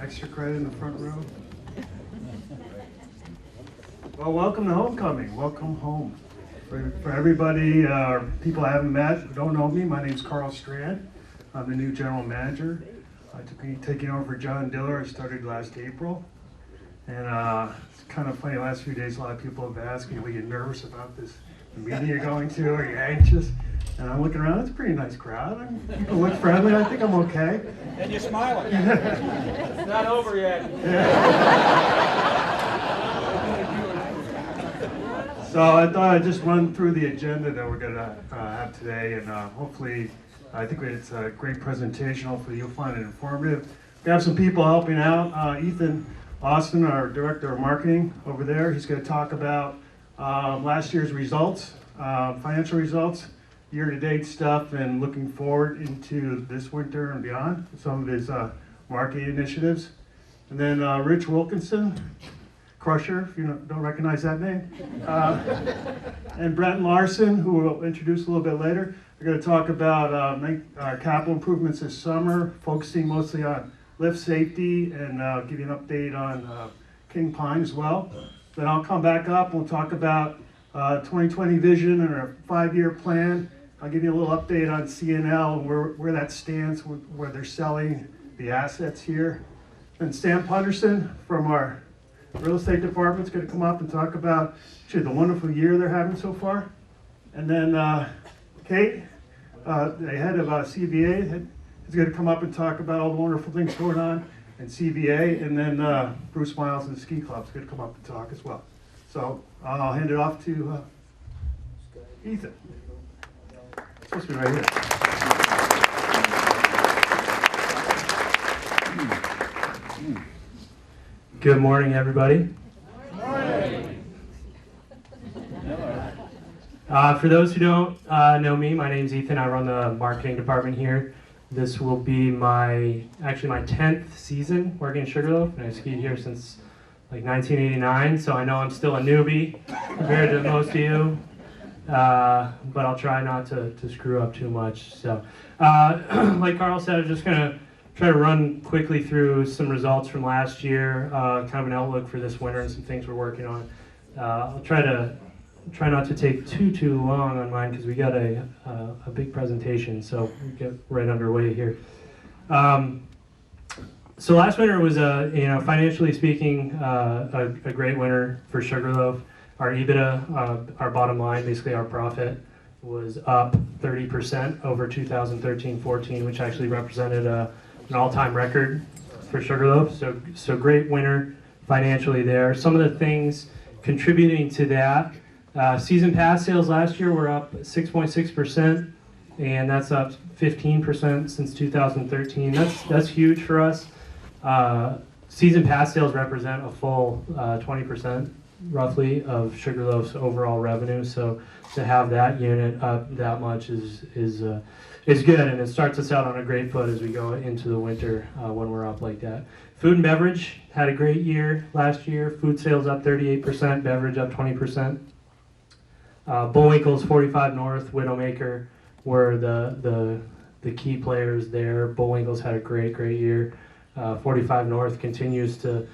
extra credit in the front row. Well, welcome to homecoming. Welcome home. For everybody, people I haven't met who don't know me, my name's Carl Strand. I'm the new general manager. Taking over for John Diller. I started last April. And it's kind of funny, the last few days a lot of people have asked me, are you nervous about this meeting you're going to? Are you anxious? And I'm looking around, it's a pretty nice crowd. People look friendly, I think I'm okay. And you're smiling. It's not over yet. So I thought I'd just run through the agenda that we're going to have today, and hopefully, I think it's a great presentation. Hopefully you'll find it informative. We have some people helping out. Ethan Austin, our Director of Marketing over there, he's going to talk about last year's results, financial results, year-to-date stuff, and looking forward into this winter and beyond, some of his marketing initiatives. And then Rich Wilkinson, Crusher, if you don't recognize that name, and Brent Larson, who we'll introduce a little bit later. We're going to talk about our capital improvements this summer, focusing mostly on lift safety, and give you an update on King Pine as well. Then I'll come back up, we'll talk about 2020 vision and our 5-year plan. I'll give you a little update on CNL and where that stands, where they're selling the assets here. And Sam Punderson from our real estate department is going to come up and talk about actually the wonderful year they're having so far. And then Kate, the head of CVA, is going to come up and talk about all the wonderful things going on in CVA. And then Bruce Miles and the Ski Club is going to come up and talk as well. So I'll hand it off to Ethan. It's supposed to be right here. Good morning, everybody. Good morning. For those who don't know me, my name's Ethan. I run the marketing department here. This will be my 10th season working in Sugarloaf, and I skied here since like 1989, so I know I'm still a newbie compared to most of you, but I'll try not to screw up too much. So, like Carl said, I'm just going to try to run quickly through some results from last year, kind of an outlook for this winter and some things we're working on. I'll try not to take too long on mine because we got a big presentation, so we'll get right underway here. So last winter was financially speaking, a great winter for Sugarloaf. Our EBITDA, our bottom line, basically our profit, was up 30% over 2013-14, which actually represented an all-time record for Sugarloaf. So great winter financially there. Some of the things contributing to that, season pass sales last year were up 6.6%, and that's up 15% since 2013. That's huge for us. Season pass sales represent a full 20% roughly of Sugarloaf's overall revenue. So to have that unit up that much is good, and it starts us out on a great foot as we go into the winter when we're up like that. Food and beverage had a great year last year. Food sales up 38%, beverage up 20%. Bullwinkle's 45 North, Widowmaker were the key players there. Bullwinkle's had a great year. 45 North continues to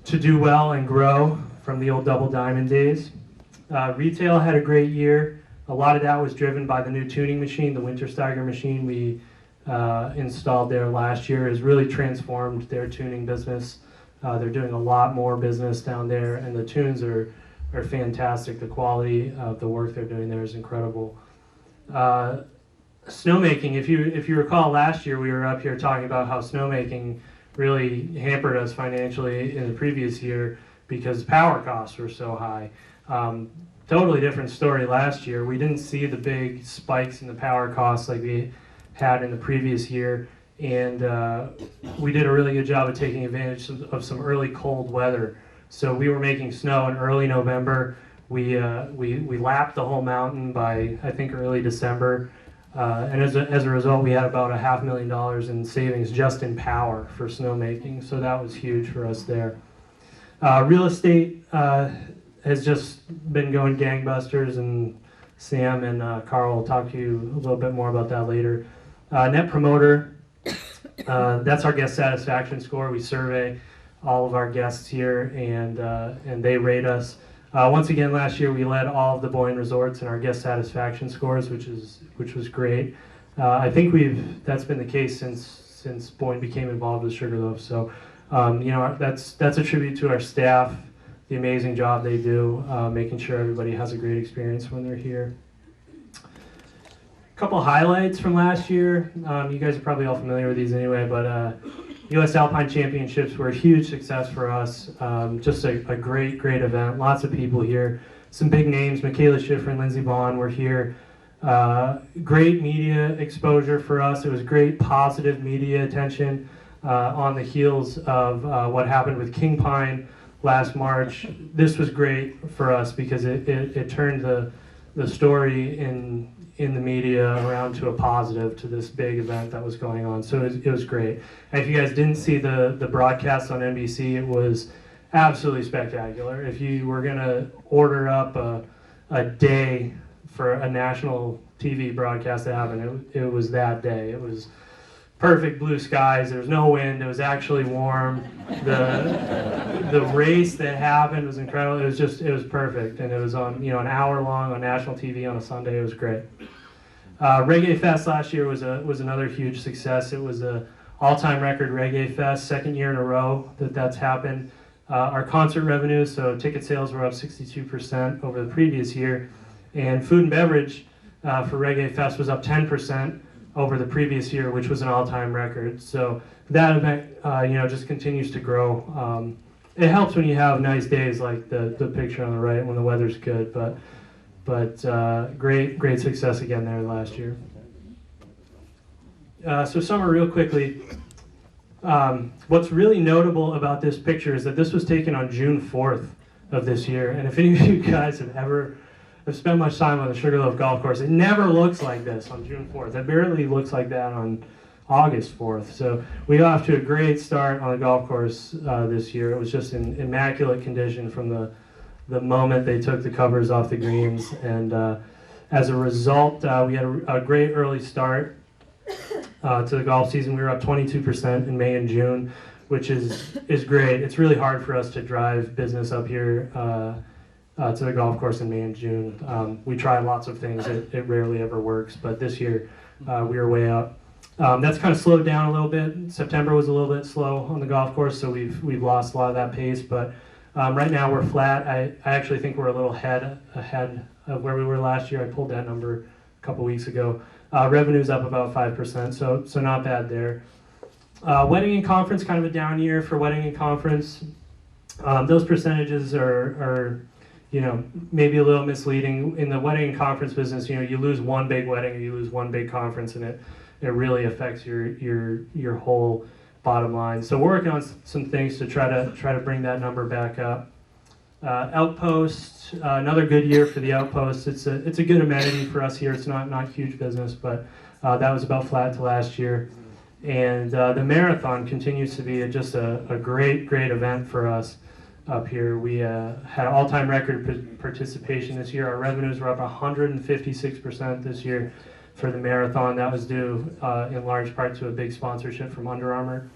do well and grow from the old Double Diamond days. Retail had a great year. A lot of that was driven by the new tuning machine, the Wintersteiger machine we installed there last year has really transformed their tuning business. They're doing a lot more business down there, and the tunes are fantastic. The quality of the work they're doing there is incredible. Snowmaking, if you recall last year, we were up here talking about how snowmaking really hampered us financially in the previous year because power costs were so high. Totally different story last year. We didn't see the big spikes in the power costs like we had in the previous year, and we did a really good job of taking advantage of some early cold weather. So we were making snow in early November. We lapped the whole mountain by, I think, early December. And as a result, we had about $500,000 in savings just in power for snowmaking. So that was huge for us there. Real estate has just been going gangbusters, and Sam and Carl will talk to you a little bit more about that later. Net Promoter That's our guest satisfaction score. We survey all of our guests here, and they rate us. Once again, last year we led all of the Boyne resorts in our guest satisfaction scores, which was great. I think that's been the case since Boyne became involved with Sugarloaf. So, that's a tribute to our staff, the amazing job they do, making sure everybody has a great experience when they're here. A couple highlights from last year. You guys are probably all familiar with these anyway, but U.S. Alpine Championships were a huge success for us. Just a great event. Lots of people here. Some big names, Michaela Schiffer and Lindsey Vonn were here. Great media exposure for us. It was great positive media attention on the heels of what happened with King Pine last March. This was great for us because it turned the story in the media around to a positive, to this big event that was going on. So it was great. And if you guys didn't see the broadcast on NBC, it was absolutely spectacular. If you were gonna order up a day for a national TV broadcast to happen, it was that day. It was perfect blue skies. There was no wind. It was actually warm. The race that happened was incredible. It was perfect, and it was on an hour long on national TV on a Sunday. It was great. Reggae Fest last year was another huge success. It was a all-time record Reggae Fest, second year in a row that's happened. Our concert revenues, so ticket sales, were up 62% over the previous year, and food and beverage for Reggae Fest was up 10% over the previous year, which was an all-time record. So that event, just continues to grow. It helps when you have nice days like the picture on the right, when the weather's good. But great success again there last year. So summer real quickly. What's really notable about this picture is that this was taken on June 4th of this year. And if any of you guys have spent much time on the Sugarloaf Golf Course, it never looks like this on June 4th. It barely looks like that on August 4th. So we got off to a great start on the golf course this year. It was just in immaculate condition from the moment they took the covers off the greens. And as a result, we had a great early start to the golf season. We were up 22% in May and June, which is great. It's really hard for us to drive business up here to the golf course in May and June. We try lots of things. It rarely ever works, but this year we were way up. That's kind of slowed down a little bit. September was a little bit slow on the golf course, so we've lost a lot of that pace. But right now we're flat. I actually think we're a little ahead of where we were last year. I pulled that number a couple weeks ago. Revenue's up about 5%, so not bad there. Wedding and conference, kind of a down year for wedding and conference. Those percentages are maybe a little misleading. In the wedding and conference business, you lose one big wedding or you lose one big conference, and it really affects your whole bottom line. So we're working on some things to try to bring that number back up. Outpost, another good year for the Outpost. It's a good amenity for us here. It's not huge business, but that was about flat to last year. And the marathon continues to be just a great event for us up here. We had all-time record participation this year. Our revenues were up 156% this year for the marathon. That was due in large part to a big sponsorship from Under Armour.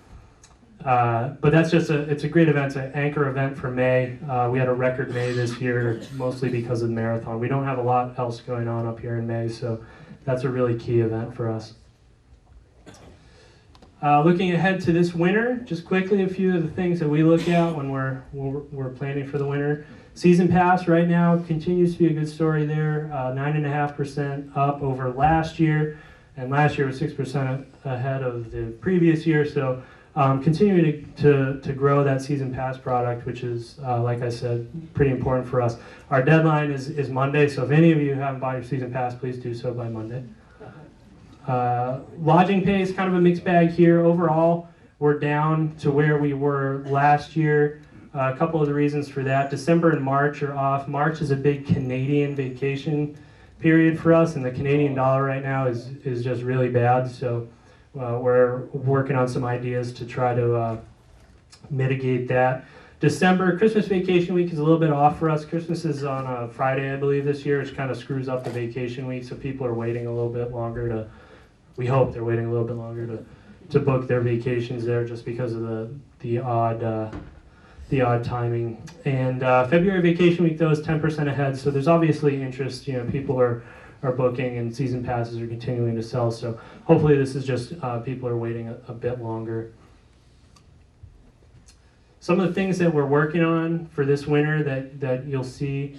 But it's a great event. It's an anchor event for May. We had a record May this year, mostly because of the marathon. We don't have a lot else going on up here in May, so that's a really key event for us. Looking ahead to this winter, just quickly, a few of the things that we look at when we're planning for the winter. Season Pass right now continues to be a good story there, 9.5% up over last year, and last year was 6% ahead of the previous year. So continuing to grow that Season Pass product, which is, like I said, pretty important for us. Our deadline is Monday, so if any of you haven't bought your Season Pass, please do so by Monday. Lodging pay is kind of a mixed bag here. Overall, we're down to where we were last year. A couple of the reasons for that: December and March are off. March is a big Canadian vacation period for us, and the Canadian dollar right now is just really bad. So we're working on some ideas to try to mitigate that. December, Christmas vacation week is a little bit off for us. Christmas is on a Friday, I believe, this year, which kind of screws up the vacation week, so people are waiting a little bit longer we hope they're waiting a little bit longer book their vacations there just because of the odd timing. And February vacation week though is 10% ahead, so there's obviously interest. People are booking and season passes are continuing to sell. So hopefully this is just people are waiting a bit longer. Some of the things that we're working on for this winter that you'll see.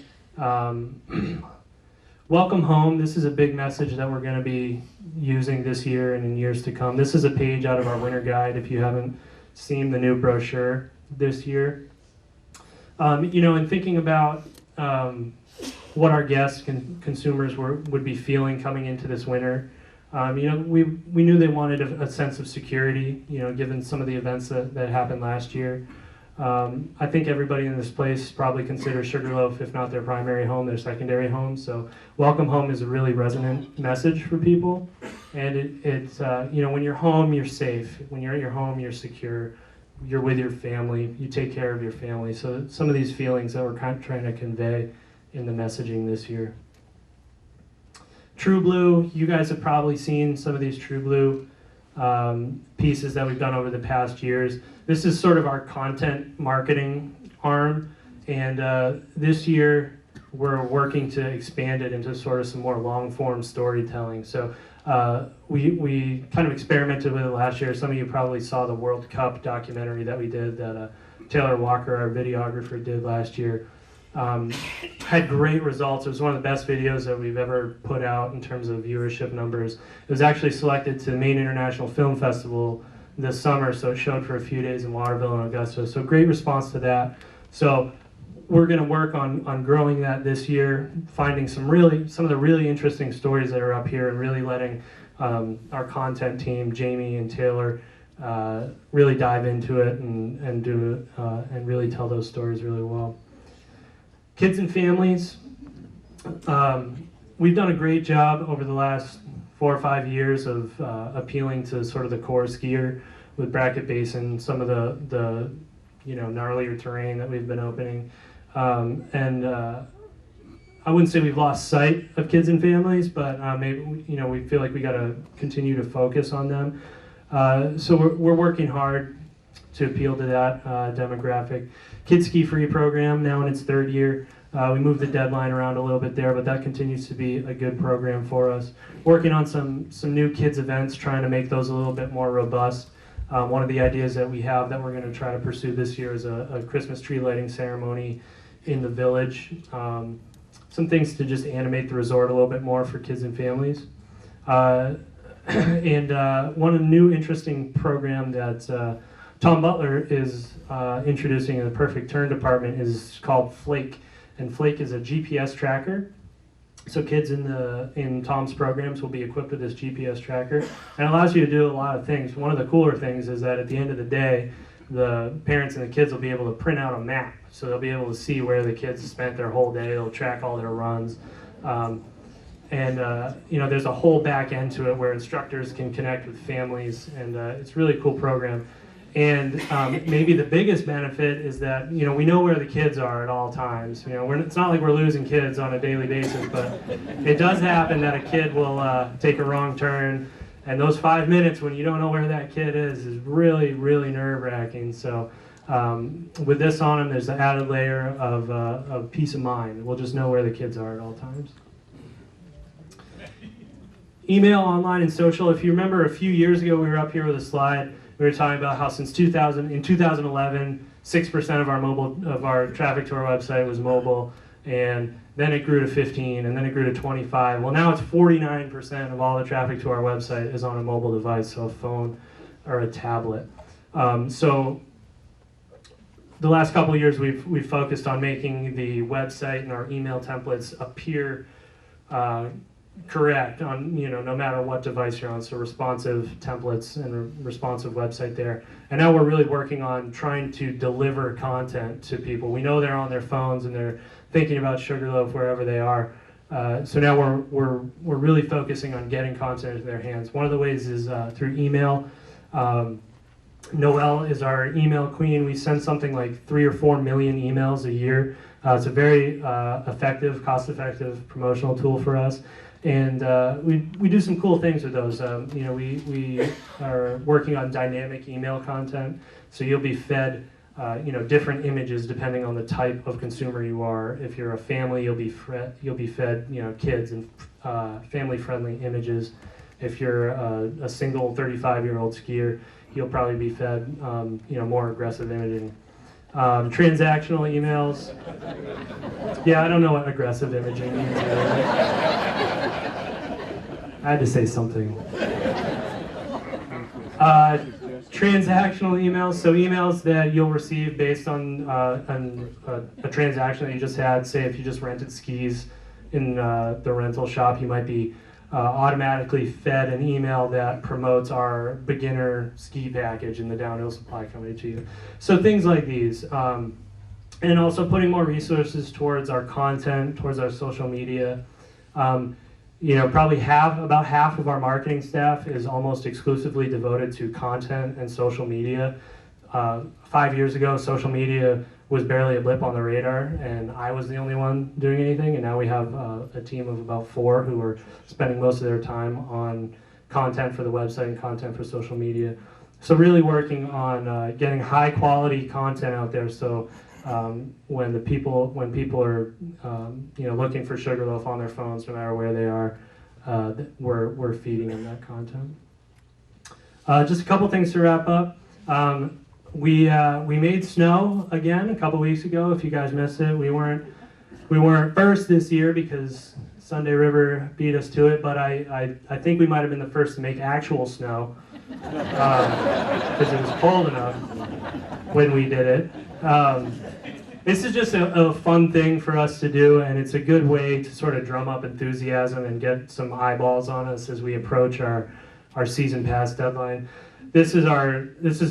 Welcome home. This is a big message that we're going to be using this year and in years to come. This is a page out of our winter guide if you haven't seen the new brochure this year. In thinking about what our guests, consumers would be feeling coming into this winter, we knew they wanted a sense of security, given some of the events that happened last year. I think everybody in this place probably considers Sugarloaf, if not their primary home, their secondary home. So welcome home is a really resonant message for people. And it's when you're home, you're safe. When you're at your home, you're secure. You're with your family. You take care of your family. So some of these feelings that we're kind of trying to convey in the messaging this year. True Blue, you guys have probably seen some of these True Blue pieces that we've done over the past years. This is sort of our content marketing arm, and this year we're working to expand it into sort of some more long-form storytelling. So we kind of experimented with it last year. Some of you probably saw the World Cup documentary that we did that Taylor Walker, our videographer, did last year. Had great results. It was one of the best videos that we've ever put out in terms of viewership numbers. It was actually selected to the Maine International Film Festival this summer, so it showed for a few days in Waterville and Augusta. So great response to that. So we're going to work on growing that this year, finding some of the really interesting stories that are up here, and really letting our content team, Jamie and Taylor, really dive into it and do and really tell those stories really well. Kids and families, we've done a great job over the last 4 or 5 years of appealing to sort of the core skier with Bracket Basin, some of the gnarlier terrain that we've been opening. I wouldn't say we've lost sight of kids and families, but maybe we feel like we got to continue to focus on them. So we're working hard to appeal to that demographic. Kids Ski Free program, now in its 3rd year. We moved the deadline around a little bit there, but that continues to be a good program for us. Working on some new kids events, trying to make those a little bit more robust. One of the ideas that we have that we're going to try to pursue this year is a Christmas tree lighting ceremony in the village. Some things to just animate the resort a little bit more for kids and families. And one new interesting program that Tom Butler is introducing in the Perfect Turn department is called Flake. And Flake is a GPS tracker. So kids in Tom's programs will be equipped with this GPS tracker, and it allows you to do a lot of things. One of the cooler things is that at the end of the day, the parents and the kids will be able to print out a map. So they'll be able to see where the kids spent their whole day. They'll track all their runs. There's a whole back end to it where instructors can connect with families, and it's a really cool program. And maybe the biggest benefit is that we know where the kids are at all times. It's not like we're losing kids on a daily basis, but it does happen that a kid will take a wrong turn, and those 5 minutes when you don't know where that kid is really, really nerve-wracking. So with this on them, there's an added layer of peace of mind. We'll just know where the kids are at all times. Email, online, and social. If you remember a few years ago, we were up here with a slide. We were talking about how since 2011, 6% of our traffic to our website was mobile, and then it grew to 15, and then it grew to 25. Well, now it's 49% of all the traffic to our website is on a mobile device, so a phone or a tablet. So the last couple of years, we've focused on making the website and our email templates appear correct on no matter what device you're on, so responsive templates and a responsive website there. And now we're really working on trying to deliver content to people. We know they're on their phones and they're thinking about Sugarloaf wherever they are. So now we're really focusing on getting content into their hands. One of the ways is through email. Noelle is our email queen. We send something like 3 or 4 million emails a year. It's a very effective, cost-effective promotional tool for us. And we do some cool things with those. We are working on dynamic email content, so you'll be fed different images depending on the type of consumer you are. If you're a family, you'll be fed kids and family-friendly images. If you're a single 35-year-old skier, you'll probably be fed more aggressive imaging. Transactional emails. Yeah, I don't know what aggressive imaging means. I had to say something. Transactional emails, so emails that you'll receive based on a transaction that you just had. Say if you just rented skis in the rental shop, you might be automatically fed an email that promotes our beginner ski package in the Downhill Supply Company to you. So things like these. And also putting more resources towards our content, towards our social media. Probably about half of our marketing staff is almost exclusively devoted to content and social media. 5 years ago, social media was barely a blip on the radar, and I was the only one doing anything, and now we have a team of about 4 who are spending most of their time on content for the website and content for social media. So really working on getting high quality content out there, so when people are looking for Sugarloaf on their phones, no matter where they are, we're feeding them that content. Just a couple things to wrap up. We made snow again a couple weeks ago. If you guys missed it, we weren't first this year because Sunday River beat us to it. But I think we might have been the first to make actual snow because it was cold enough when we did it. This is just a fun thing for us to do, and it's a good way to sort of drum up enthusiasm and get some eyeballs on us as we approach our season pass deadline. This is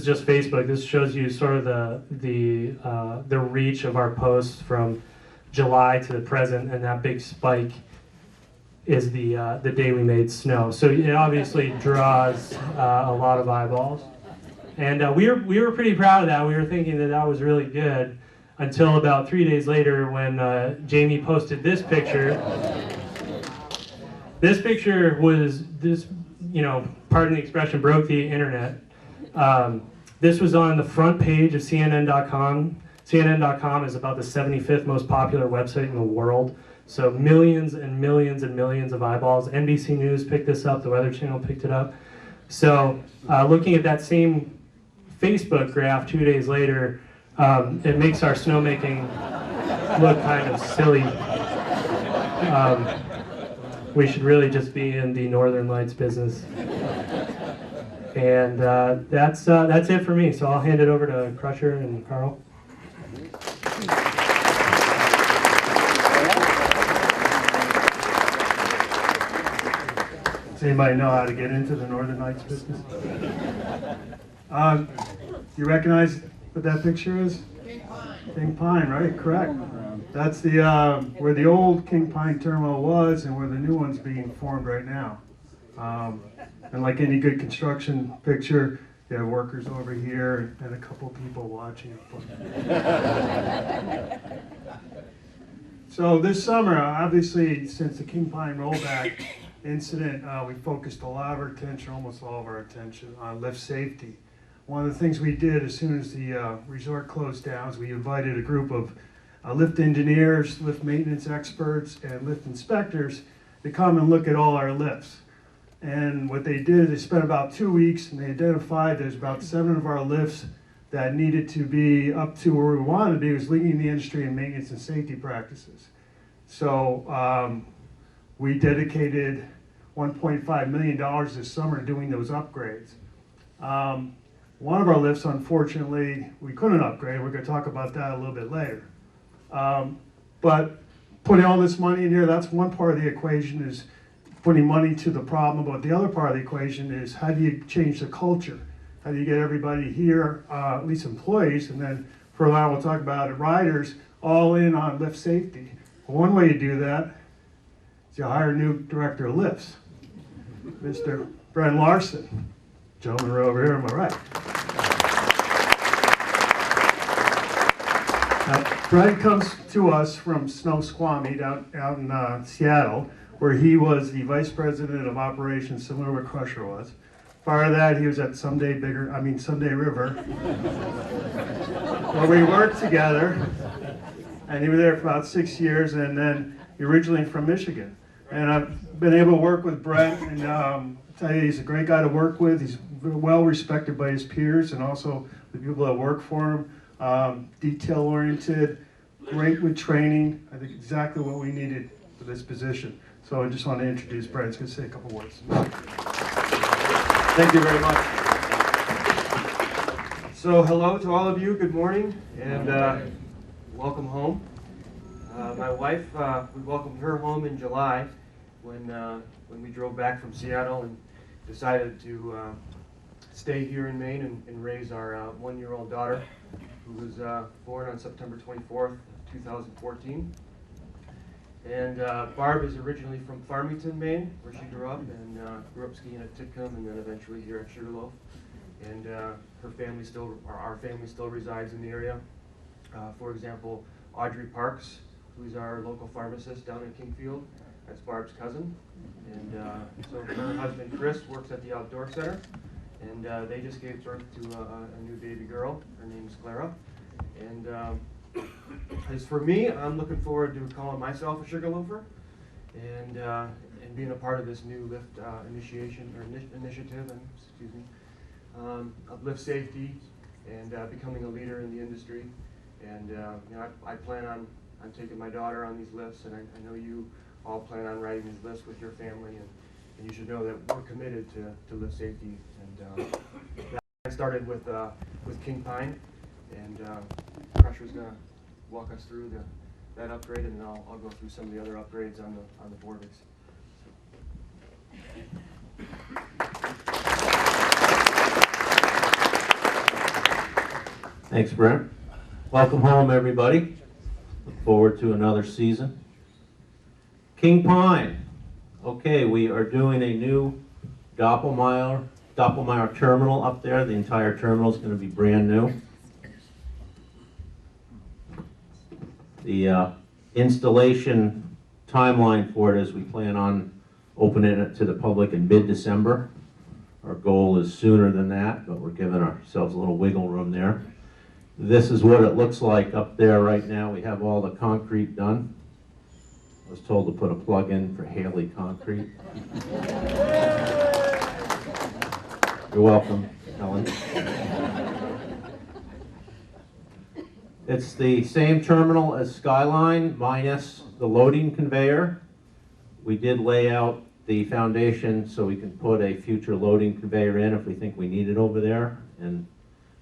just Facebook. This shows you sort of the reach of our posts from July to the present, and that big spike is the day we made snow. So it obviously draws a lot of eyeballs, and we were pretty proud of that. We were thinking that was really good until about 3 days later when Jamie posted this picture. This picture was pardon the expression, broke the internet. This was on the front page of CNN.com. CNN.com is about the 75th most popular website in the world. So millions and millions and millions of eyeballs. NBC News picked this up, the Weather Channel picked it up. So looking at that same Facebook graph 2 days later, it makes our snowmaking look kind of silly. We should really just be in the Northern Lights business. And that's it for me. So I'll hand it over to Crusher and Carl. Does anybody know how to get into the Northern Lights business? You recognize what that picture is? King Pine, right? Correct. That's the where the old King Pine terminal was and where the new one's being formed right now. And like any good construction picture, you have workers over here and a couple people watching. So this summer, obviously, since the King Pine rollback incident, we focused a lot of our attention, almost all of our attention, on lift safety. One of the things we did as soon as the resort closed down is we invited a group of lift engineers, lift maintenance experts, and lift inspectors to come and look at all our lifts. And what they did, they spent about 2 weeks and they identified there's about 7 of our lifts that needed to be up to where we wanted to be, was leading the industry in maintenance and safety practices. So we dedicated $1.5 million this summer to doing those upgrades. One of our lifts, unfortunately, we couldn't upgrade. We're going to talk about that a little bit later. But putting all this money in here, that's one part of the equation, is putting money to the problem. But the other part of the equation is how do you change the culture? How do you get everybody here, at least employees, and then for a while we'll talk about it, riders, all in on lift safety. One way you do that is you hire a new director of lifts, Mr. Brent Larson. Gentleman right over here on my right. Brent comes to us from Snoqualmie out in Seattle, where he was the vice president of operations, similar to what Crusher was. Prior to that, he was at Sunday River, where we worked together, and he was there for about 6 years, and then originally from Michigan. And I've been able to work with Brent, and tell you, he's a great guy to work with. He's well respected by his peers and also the people that work for him. Detail-oriented, great with training. I think exactly what we needed for this position. So I just want to introduce Brent. He's going to say a couple words. Thank you very much. So hello to all of you, good morning, and welcome home. My wife, we welcomed her home in July when we drove back from Seattle and decided to stay here in Maine and raise our one-year-old daughter, who was born on September 24th, 2014. And Barb is originally from Farmington, Maine, where she grew up, and grew up skiing at Titcomb and then eventually here at Sugarloaf. And our family still resides in the area. For example, Audrey Parks, who's our local pharmacist down in Kingfield, that's Barb's cousin. And so her husband Chris works at the Outdoor Center, and they just gave birth to a new baby girl. Her name's Clara. And as for me, I'm looking forward to calling myself a Sugarloafer and being a part of this new Lift initiative, of lift safety and becoming a leader in the industry. And I plan on taking my daughter on these lifts, and I know you all plan on riding these lifts with your family, and you should know that we're committed to lift safety. And that started with King Pine, and Crusher's going to walk us through that upgrade, and then I'll go through some of the other upgrades on the Borviks. Thanks, Brent. Welcome home, everybody. Look forward to another season. King Pine. Okay, we are doing a new Doppelmayr terminal up there. The entire terminal is going to be brand new. The installation timeline for it is we plan on opening it to the public in mid-December. Our goal is sooner than that, but we're giving ourselves a little wiggle room there. This is what it looks like up there right now. We have all the concrete done. I was told to put a plug in for Haley Concrete. You're welcome, Helen. It's the same terminal as Skyline minus the loading conveyor. We did lay out the foundation so we can put a future loading conveyor in if we think we need it over there, and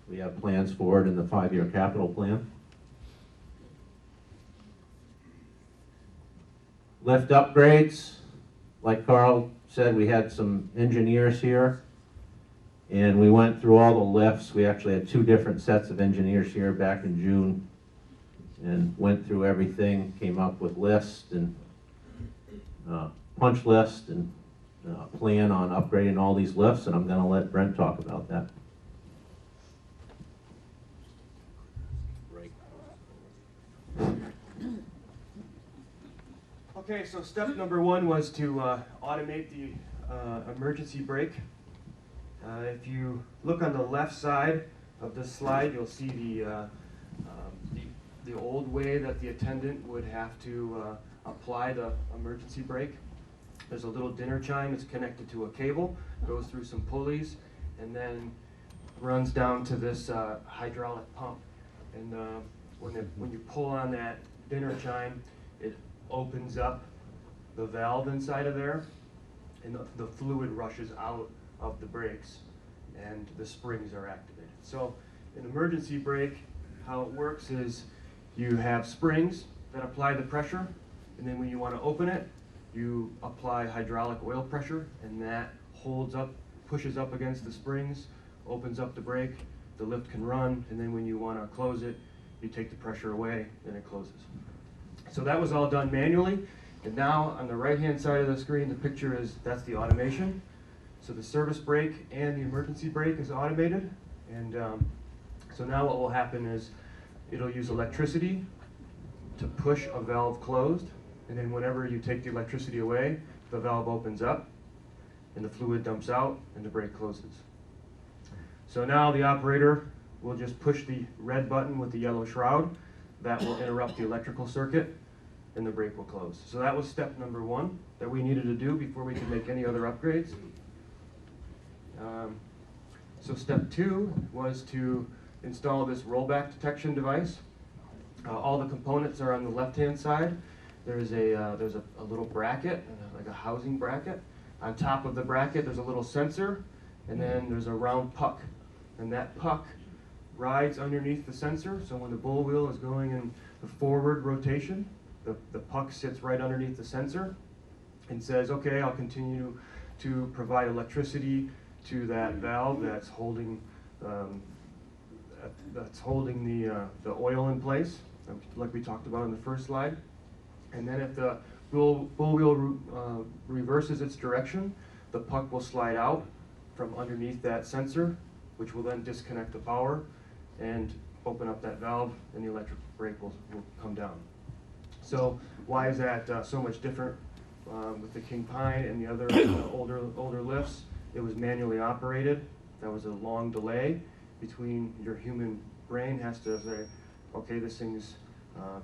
we have plans for it in the 5-year capital plan. Lift upgrades, like Carl said, we had some engineers here, and we went through all the lifts. We actually had 2 different sets of engineers here back in June, and went through everything, came up with lists and punch list and plan on upgrading all these lifts, and I'm going to let Brent talk about that. Okay, so step number 1 was to automate the emergency brake. If you look on the left side of this slide, you'll see the old way that the attendant would have to apply the emergency brake. There's a little dinner chime that's connected to a cable, goes through some pulleys, and then runs down to this hydraulic pump. And when you pull on that dinner chime, it opens up the valve inside of there, and the fluid rushes out of the brakes, and the springs are activated. So an emergency brake, how it works is you have springs that apply the pressure, and then when you want to open it, you apply hydraulic oil pressure, and that holds up, pushes up against the springs, opens up the brake, the lift can run, and then when you want to close it, you take the pressure away, and it closes. So that was all done manually, and now on the right-hand side of the screen, the picture is, that's the automation. So the service brake and the emergency brake is automated, and so now what will happen is it'll use electricity to push a valve closed, And then whenever you take the electricity away, the valve opens up and the fluid dumps out and the brake closes. So now the operator will just push the red button with the yellow shroud. That will interrupt the electrical circuit and the brake will close. So that was step number one that we needed to do before we could make any other upgrades. So step two was to install this rollback detection device. All the components are on the left-hand side. There's a little bracket, like a housing bracket. On top of the bracket, there's a little sensor, and then there's a round puck. And that puck rides underneath the sensor, so when the bull wheel is going in the forward rotation, the puck sits right underneath the sensor and says, okay, I'll continue to provide electricity to that valve that's holding the oil in place, like we talked about in the first slide. And then if the bull wheel reverses its direction, the puck will slide out from underneath that sensor, which will then disconnect the power and open up that valve, and the electric brake will come down. So why is that so much different with the King Pine and the other older lifts? It was manually operated. That was a long delay between your human brain has to say, okay, this thing's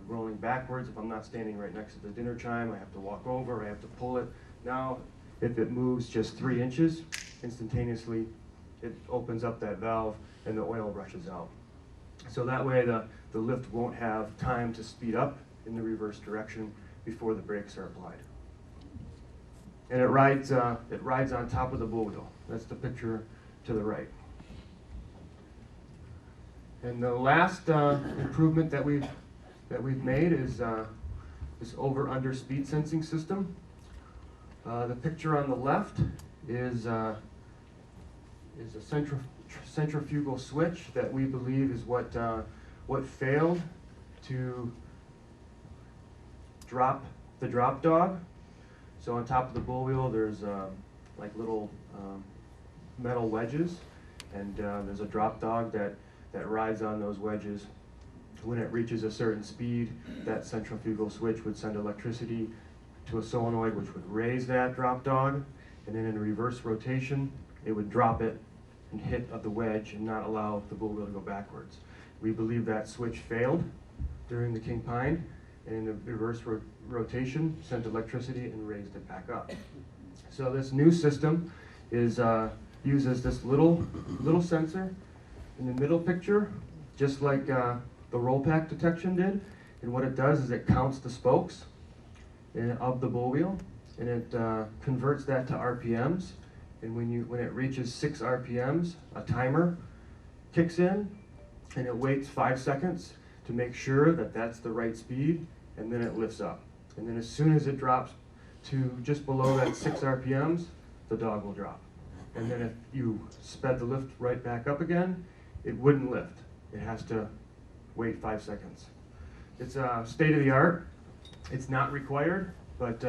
rolling backwards. If I'm not standing right next to the dinner chime, I have to walk over, I have to pull it. Now, if it moves just 3 inches, instantaneously it opens up that valve and the oil rushes out. So that way the lift won't have time to speed up in the reverse direction before the brakes are applied. And it rides on top of the bull wheel. That's the picture to the right. And the last improvement that we've made is this over-under speed sensing system. The picture on the left is a centrifugal switch that we believe is what failed to drop the drop dog. So on top of the bull wheel, there's like little metal wedges, and there's a drop dog that rides on those wedges. When it reaches a certain speed, that centrifugal switch would send electricity to a solenoid, which would raise that drop dog, and then in a reverse rotation, it would drop it and hit the wedge and not allow the bull wheel to go backwards. We believe that switch failed during the King Pine, and in the reverse rotation, sent electricity and raised it back up. So this new system uses this little sensor in the middle picture, just like the rollback detection did. And what it does is it counts the spokes of the bull wheel, and it converts that to RPMs. And when it reaches 6 RPMs, a timer kicks in, and it waits 5 seconds to make sure that that's the right speed, and then it lifts up. And then as soon as it drops to just below that 6 RPMs, the dog will drop. And then if you sped the lift right back up again, it wouldn't lift. It has to wait 5 seconds. It's state of the art. It's not required, but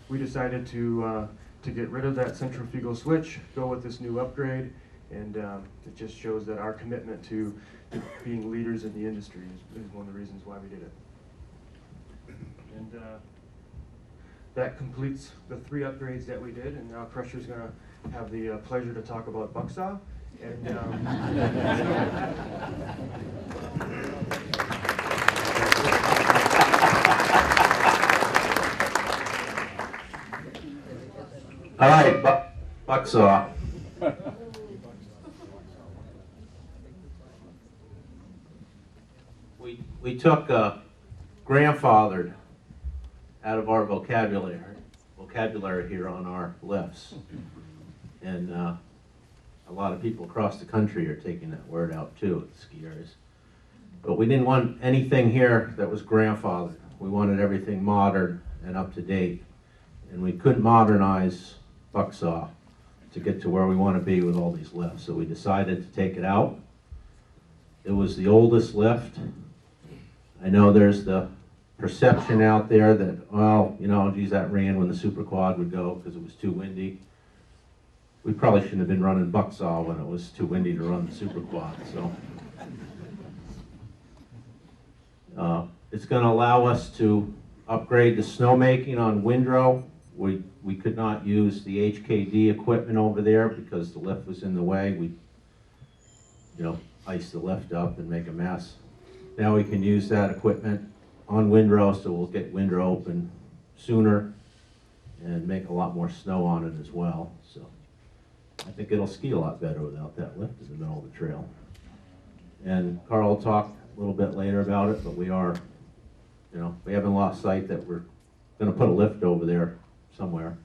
we decided to get rid of that centrifugal switch, go with this new upgrade, and it just shows that our commitment to being leaders in the industry is one of the reasons why we did it. And that completes the 3 upgrades that we did, and now Crusher's going to have the pleasure to talk about Bucksaw. And All right, Bucksaw. We took grandfathered out of our vocabulary here on our lifts, and a lot of people across the country are taking that word out too at the ski areas. But we didn't want anything here that was grandfathered. We wanted everything modern and up to date, and we couldn't modernize Bucksaw to get to where we want to be with all these lifts. So we decided to take it out. It was the oldest lift. I know there's the perception out there that, well, you know, geez, that ran when the Super Quad would go because it was too windy. We probably shouldn't have been running Bucksaw when it was too windy to run the Super Quad. So it's going to allow us to upgrade the snowmaking on Windrow. We could not use the HKD equipment over there because the lift was in the way. We, ice the lift up and make a mess. Now we can use that equipment on Windrow, so we'll get Windrow open sooner and make a lot more snow on it as well. So I think it'll ski a lot better without that lift in the middle of the trail. And Carl will talk a little bit later about it, but we are, we haven't lost sight that we're gonna put a lift over there somewhere.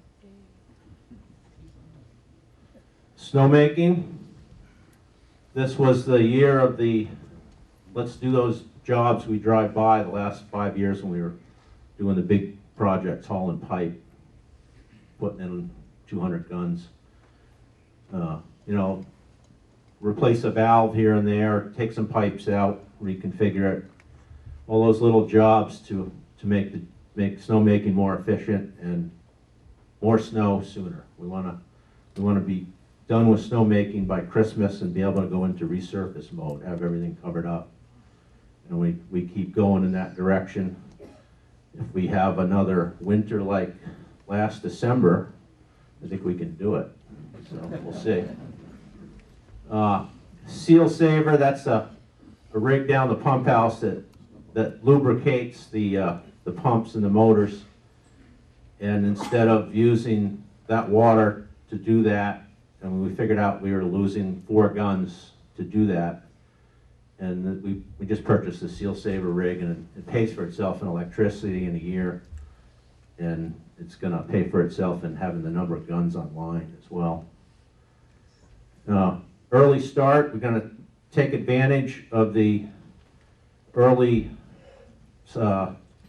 Snowmaking. This was the year of the, let's do those jobs we drive by the last 5 years when we were doing the big projects, hauling pipe, putting in 200 guns. Replace a valve here and there, take some pipes out, reconfigure it. All those little jobs to make snowmaking more efficient and more snow sooner. We wanna be done with snowmaking by Christmas and be able to go into resurface mode, have everything covered up. And we keep going in that direction. If we have another winter like last December, I think we can do it. So we'll see. Seal Saver, that's a rig down the pump house that lubricates the pumps and the motors. And instead of using that water to do that, and we figured out we were losing 4 guns to do that. And we just purchased the Seal Saver rig, and it pays for itself in electricity in a year. And it's gonna pay for itself in having the number of guns online as well. Early start, we're gonna take advantage of the early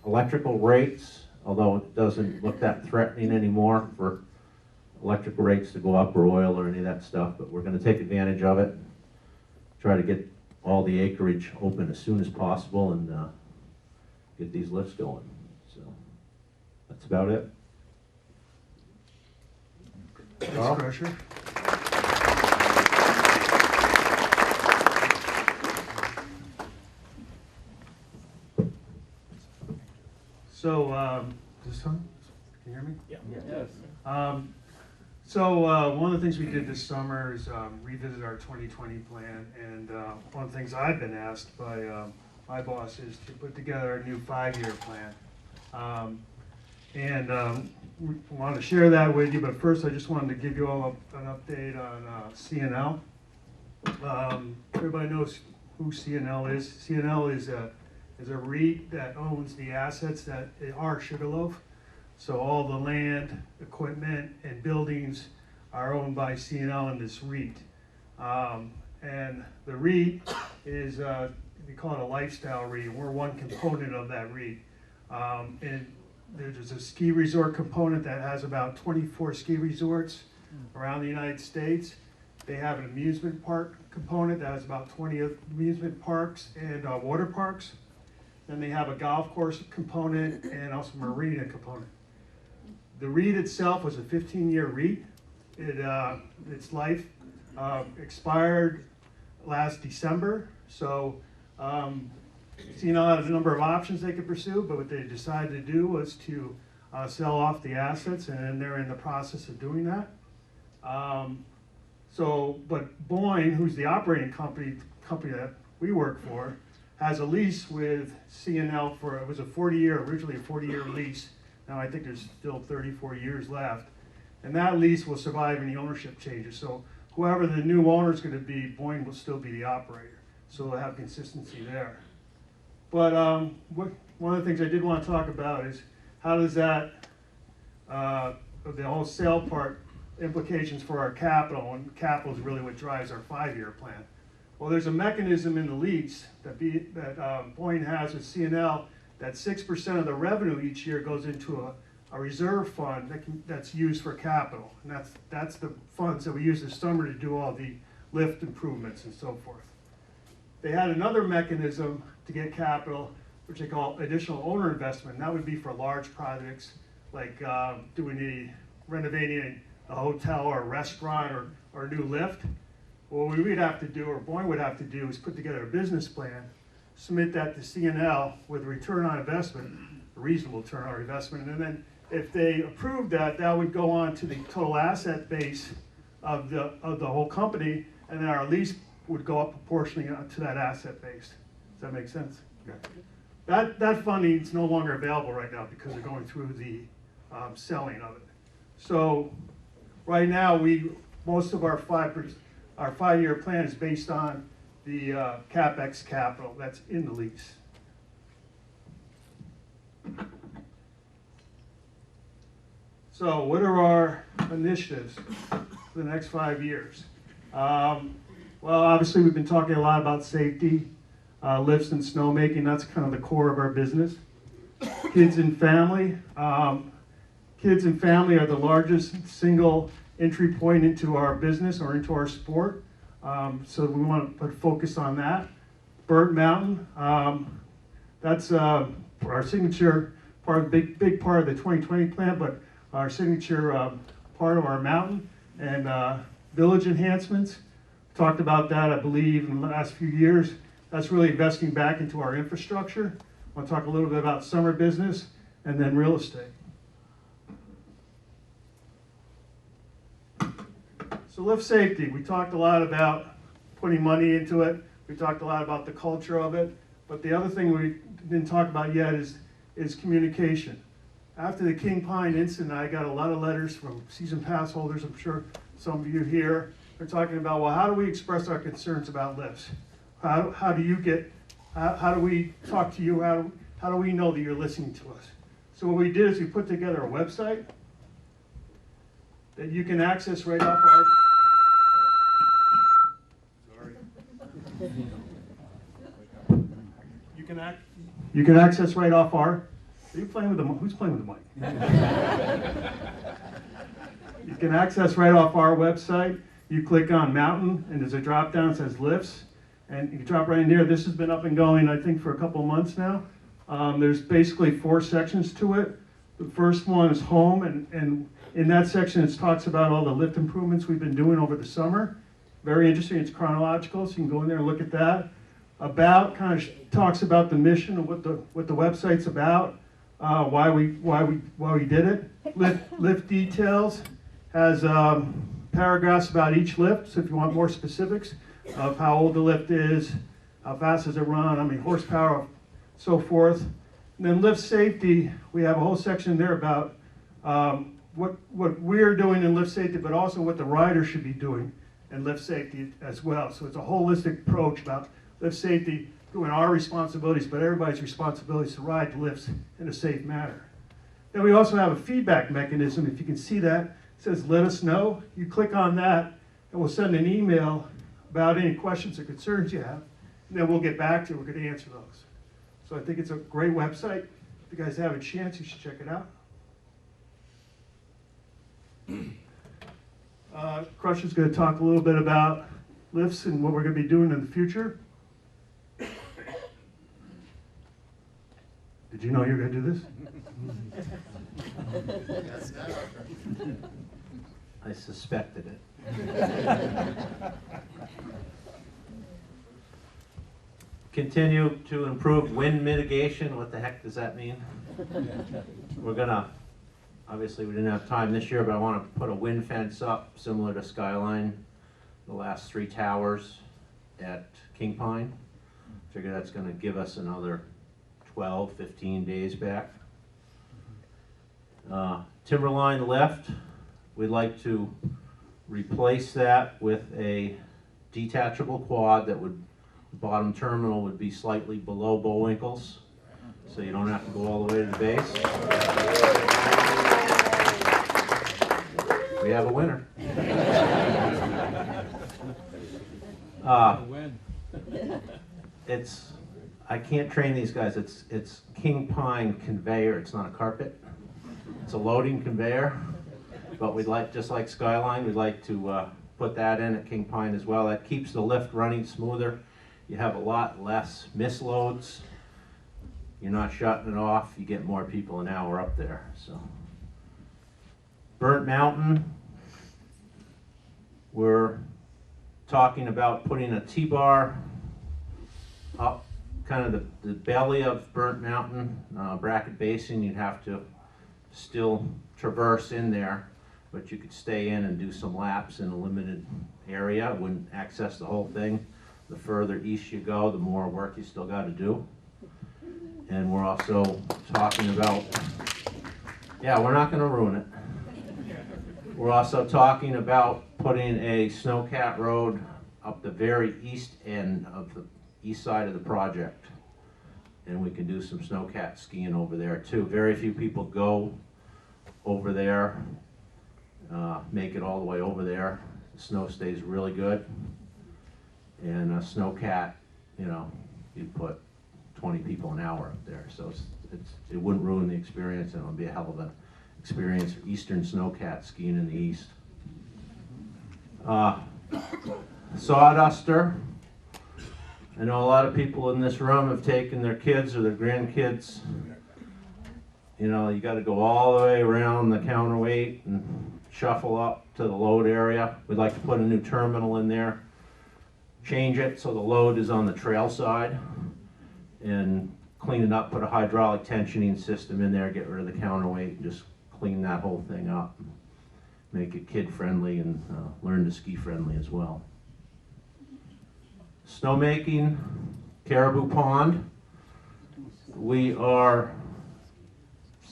electrical rates, although it doesn't look that threatening anymore for electrical rates to go up or oil or any of that stuff, but we're gonna take advantage of it, try to get all the acreage open as soon as possible and get these lifts going. So that's about it. Carl? Thanks, Crusher. So, this one, can you hear me? Yeah. Yes. So one of the things we did this summer is revisit our 2020 plan, and one of the things I've been asked by my boss is to put together a new 5-year plan. We want to share that with you, but first I just wanted to give you all an update on CNL. Everybody knows who CNL is. CNL is a REIT that owns the assets that are Sugarloaf. So all the land, equipment, and buildings are owned by CNL and this REIT. And the REIT is, we call it a lifestyle REIT. We're one component of that REIT. And there's a ski resort component that has about 24 ski resorts around the United States. They have an amusement park component that has about 20 amusement parks and water parks. Then they have a golf course component and also marina component. The REIT itself was a 15-year REIT. Its life expired last December. So CNL has a number of options they could pursue, but what they decided to do was to sell off the assets, and they're in the process of doing that. But Boyne, who's the operating company that we work for, has a lease with CNL it was originally a 40-year lease. Now I think there's still 34 years left. And that lease will survive any ownership changes. So whoever the new owner is going to be, Boyne will still be the operator. So they'll have consistency there. But one of the things I did want to talk about is how does that, the whole sale part, implications for our capital, and capital is really what drives our 5-year plan. Well, there's a mechanism in the lease that Boyne has with CNL that 6% of the revenue each year goes into a reserve fund that's used for capital. And that's the funds that we use this summer to do all the lift improvements and so forth. They had another mechanism to get capital, which they call additional owner investment. And that would be for large projects like renovating a hotel or a restaurant or a new lift. What we would have to do, or Boyne would have to do, is put together a business plan, submit that to CNL with a return on investment a reasonable return on our investment. And then if they approved that, that would go on to the total asset base of the whole company, and then our lease would go up proportionally to that asset base. Does that make sense? That funding is no longer available right now because they're going through the selling of it. So right now, most of our 5-year plan is based on the CapEx capital that's in the lease. So what are our initiatives for the next 5 years? Well, obviously, we've been talking a lot about safety, lifts and snowmaking. That's kind of the core of our business. Kids and family. Kids and family are the largest single entry point into our business or into our sport. So we want to put focus on that. Burnt Mountain. That's our signature part, big part of the 2020 plan, but our signature part of our mountain. And village enhancements. Talked about that, I believe, in the last few years. That's really investing back into our infrastructure. I want to talk a little bit about summer business and then real estate. So lift safety, we talked a lot about putting money into it. We talked a lot about the culture of it. But the other thing we didn't talk about yet is communication. After the King Pine incident, I got a lot of letters from season pass holders. I'm sure some of you here are talking about, well, how do we express our concerns about lifts? How do we talk to you? How do we know that you're listening to us? So what we did is we put together a website that you can access right off our. Sorry. You can access right off our. Are you playing with the? Who's playing with the mic? You can access right off our website. You click on Mountain, and there's a drop down that says Lifts, and you drop right in there. This has been up and going, I think, for a couple of months now. There's basically 4 sections to it. The first one is Home, and in that section it talks about all the lift improvements we've been doing over the summer. Very interesting. It's chronological, so you can go in there and look at that. About kind of talks about the mission of what the website's about, why we did it. Lift details has paragraphs about each lift, so if you want more specifics of how old the lift is, how fast does it run, how many horsepower, so forth. And then lift safety, we have a whole section there about what we're doing in lift safety, but also what the rider should be doing in lift safety as well. So it's a holistic approach about lift safety, doing our responsibilities, but everybody's responsibility is to ride the lifts in a safe manner. Then we also have a feedback mechanism. If you can see that, it says let us know. You click on that and we'll send an email about any questions or concerns you have, and then we'll get back to you. We're going to answer those. So I think it's a great website. If you guys have a chance, you should check it out. Crush is going to talk a little bit about lifts and what we're going to be doing in the future. Did you know you were going to do this? I suspected it. Continue to improve wind mitigation. What the heck does that mean? We're gonna, obviously we didn't have time this year, but I want to put a wind fence up similar to Skyline, the last 3 towers at King Pine. Figure that's going to give us another 12, 15 days back. Timberline left, we'd like to replace that with a detachable quad that would, the bottom terminal would be slightly below Bullwinkle's, so you don't have to go all the way to the base. We have a winner. I can't train these guys. It's King Pine conveyor. It's not a carpet. It's a loading conveyor. But we'd like, just like Skyline, we'd like to put that in at King Pine as well. That keeps the lift running smoother. You have a lot less misloads. You're not shutting it off. You get more people an hour up there. So, Burnt Mountain. We're talking about putting a T-bar up kind of the belly of Burnt Mountain, Bracket Basin. You'd have to still traverse in there, but you could stay in and do some laps in a limited area. Wouldn't access the whole thing. The further east you go, the more work you still got to do. And we're also talking about, yeah, we're not going to ruin it. We're also talking about putting a snowcat road up the very east end of the east side of the project. And we can do some snowcat skiing over there too. Very few people go over there, make it all the way over there. The snow stays really good. And a snowcat, you know, you'd put 20 people an hour up there. So it wouldn't ruin the experience, and it would be a hell of an experience for Eastern snowcat skiing in the east. Sawduster. I know a lot of people in this room have taken their kids or their grandkids. You know, you got to go all the way around the counterweight and shuffle up to the load area. We'd like to put a new terminal in there, change it so the load is on the trail side, and clean it up, put a hydraulic tensioning system in there, get rid of the counterweight, and just clean that whole thing up. Make it kid-friendly and learn to ski-friendly as well. Snowmaking, Caribou Pond. We are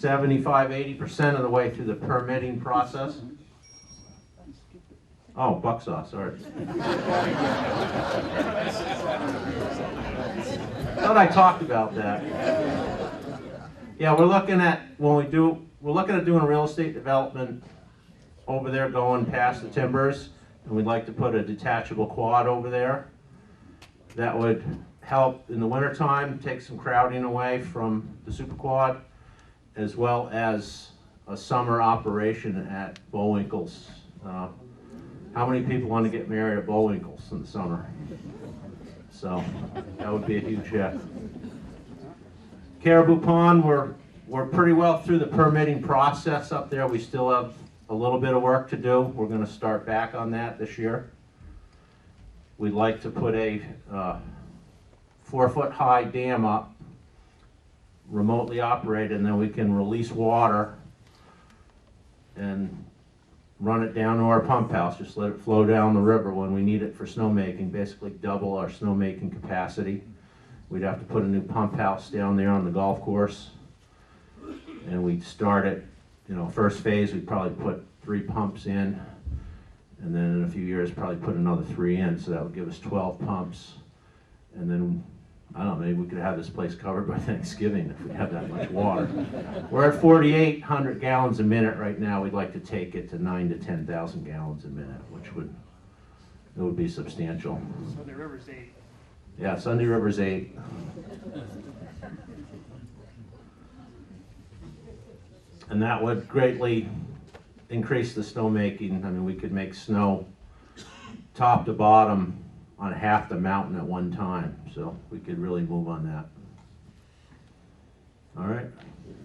75–80% of the way through the permitting process. Oh, Bucksaw, sorry. Thought I talked about that. Yeah, we're looking at doing real estate development over there going past the timbers, and we'd like to put a detachable quad over there. That would help in the wintertime, take some crowding away from the Super Quad, as well as a summer operation at Bullwinkle's. How many people want to get married at Bullwinkle's in the summer? So that would be a huge hit. Caribou Pond, we're pretty well through the permitting process up there. We still have a little bit of work to do. We're going to start back on that this year. We'd like to put a 4-foot high dam up, remotely operated, and then we can release water and run it down to our pump house. Just let it flow down the river when we need it for snowmaking, basically double our snowmaking capacity. We'd have to put a new pump house down there on the golf course, and we'd start it, you know, first phase we'd probably put 3 pumps in, and then in a few years probably put another 3 in, so that would give us 12 pumps. And then, I don't know, maybe we could have this place covered by Thanksgiving if we have that much water. We're at 4,800 gallons a minute right now. We'd like to take it to 9,000 to 10,000 gallons a minute, which would be substantial. Sunday River's 8. Yeah, Sunday River's 8. And that would greatly increase the snowmaking. I mean, we could make snow top to bottom on half the mountain at one time, so we could really move on that. All right,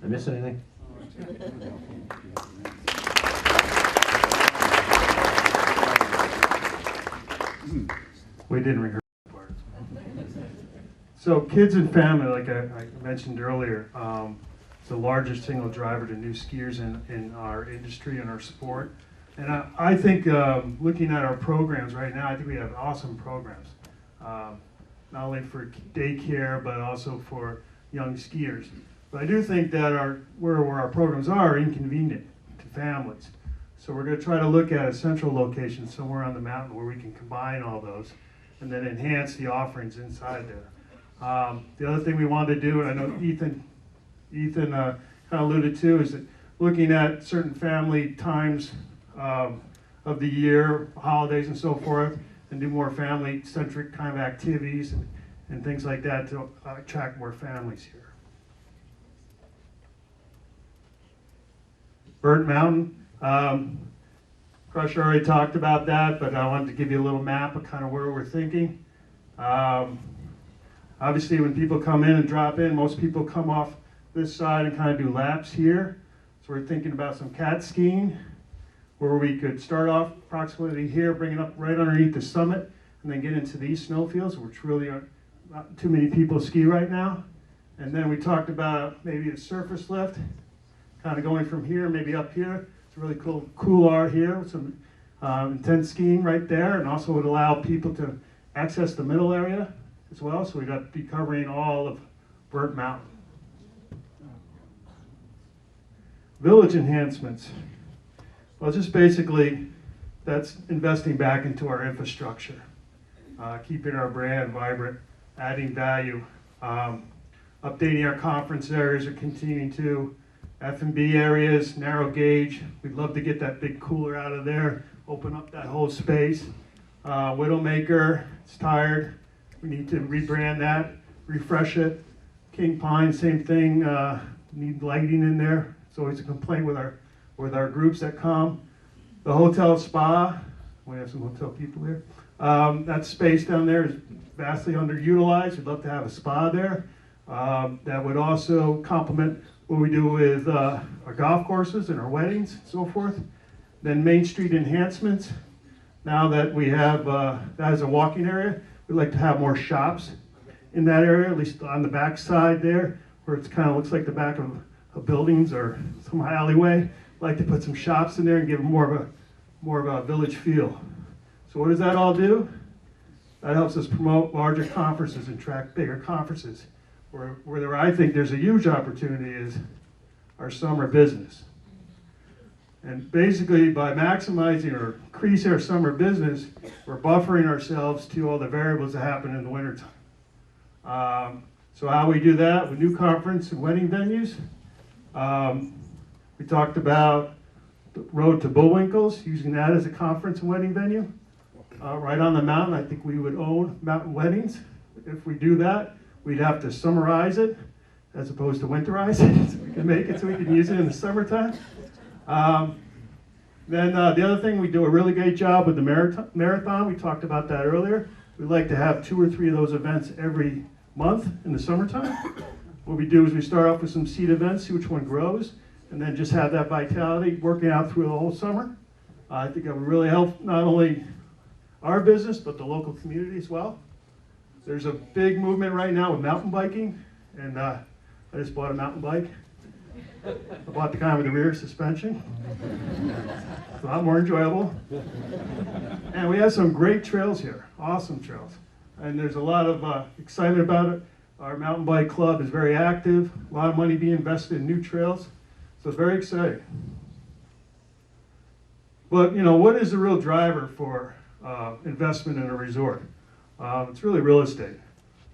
did I miss anything? We didn't rehearse that part. So kids and family, like I mentioned earlier, it's the largest single driver to new skiers in our industry and our sport. And I think looking at our programs right now, I think we have awesome programs. Not only for daycare, but also for young skiers. But I do think that where our programs are inconvenient to families. So we're going to try to look at a central location somewhere on the mountain where we can combine all those and then enhance the offerings inside there. The other thing we wanted to do, and I know Ethan kind of alluded to, is that looking at certain family times of the year, holidays and so forth, and do more family-centric kind of activities and things like that to attract more families here. Burnt Mountain, Crusher already talked about that, but I wanted to give you a little map of kind of where we're thinking. Obviously, when people come in and drop in, most people come off this side and kind of do laps here. So we're thinking about some cat skiing, where we could start off approximately here, bring it up right underneath the summit, and then get into these snowfields, which really are not too many people ski right now. And then we talked about maybe a surface lift, kind of going from here, maybe up here. It's a really cool art here with some intense skiing right there, and also would allow people to access the middle area as well. So we'd have to be covering all of Burnt Mountain. Village enhancements. Well, just basically, that's investing back into our infrastructure, keeping our brand vibrant, adding value, updating our conference areas, or continuing to F&B areas, narrow gauge. We'd love to get that big cooler out of there, open up that whole space. Widowmaker, it's tired. We need to rebrand that, refresh it. King Pine, same thing. Need lighting in there. It's always a complaint with our groups that come. The hotel spa, we have some hotel people here. That space down there is vastly underutilized. We'd love to have a spa there. That would also complement what we do with our golf courses and our weddings and so forth. Then Main Street enhancements. Now that we have that as a walking area, we'd like to have more shops in that area, at least on the back side there, where it kind of looks like the back of buildings or some alleyway. I'd like to put some shops in there and give it more of a village feel. So what does that all do? That helps us promote larger conferences and attract bigger conferences. Where I think there's a huge opportunity is our summer business. And basically, by maximizing or increasing our summer business, we're buffering ourselves to all the variables that happen in the wintertime. So how we do that with new conference and wedding venues. We talked about the road to Bullwinkles, using that as a conference and wedding venue. Right on the mountain, I think we would own mountain weddings. If we do that, we'd have to summarize it as opposed to winterize it, so we can make it so we can use it in the summertime. Then the other thing, we do a really great job with the marathon. We talked about that earlier. We'd like to have 2 or 3 of those events every month in the summertime. What we do is we start off with some seed events, see which one grows, and then just have that vitality working out through the whole summer. I think it would really help not only our business, but the local community as well. There's a big movement right now with mountain biking, and I just bought a mountain bike. I bought the kind with the rear suspension. It's a lot more enjoyable. And we have some great trails here, awesome trails. And there's a lot of excitement about it. Our mountain bike club is very active, a lot of money being invested in new trails. So it's very exciting. But what is the real driver for investment in a resort? It's really real estate.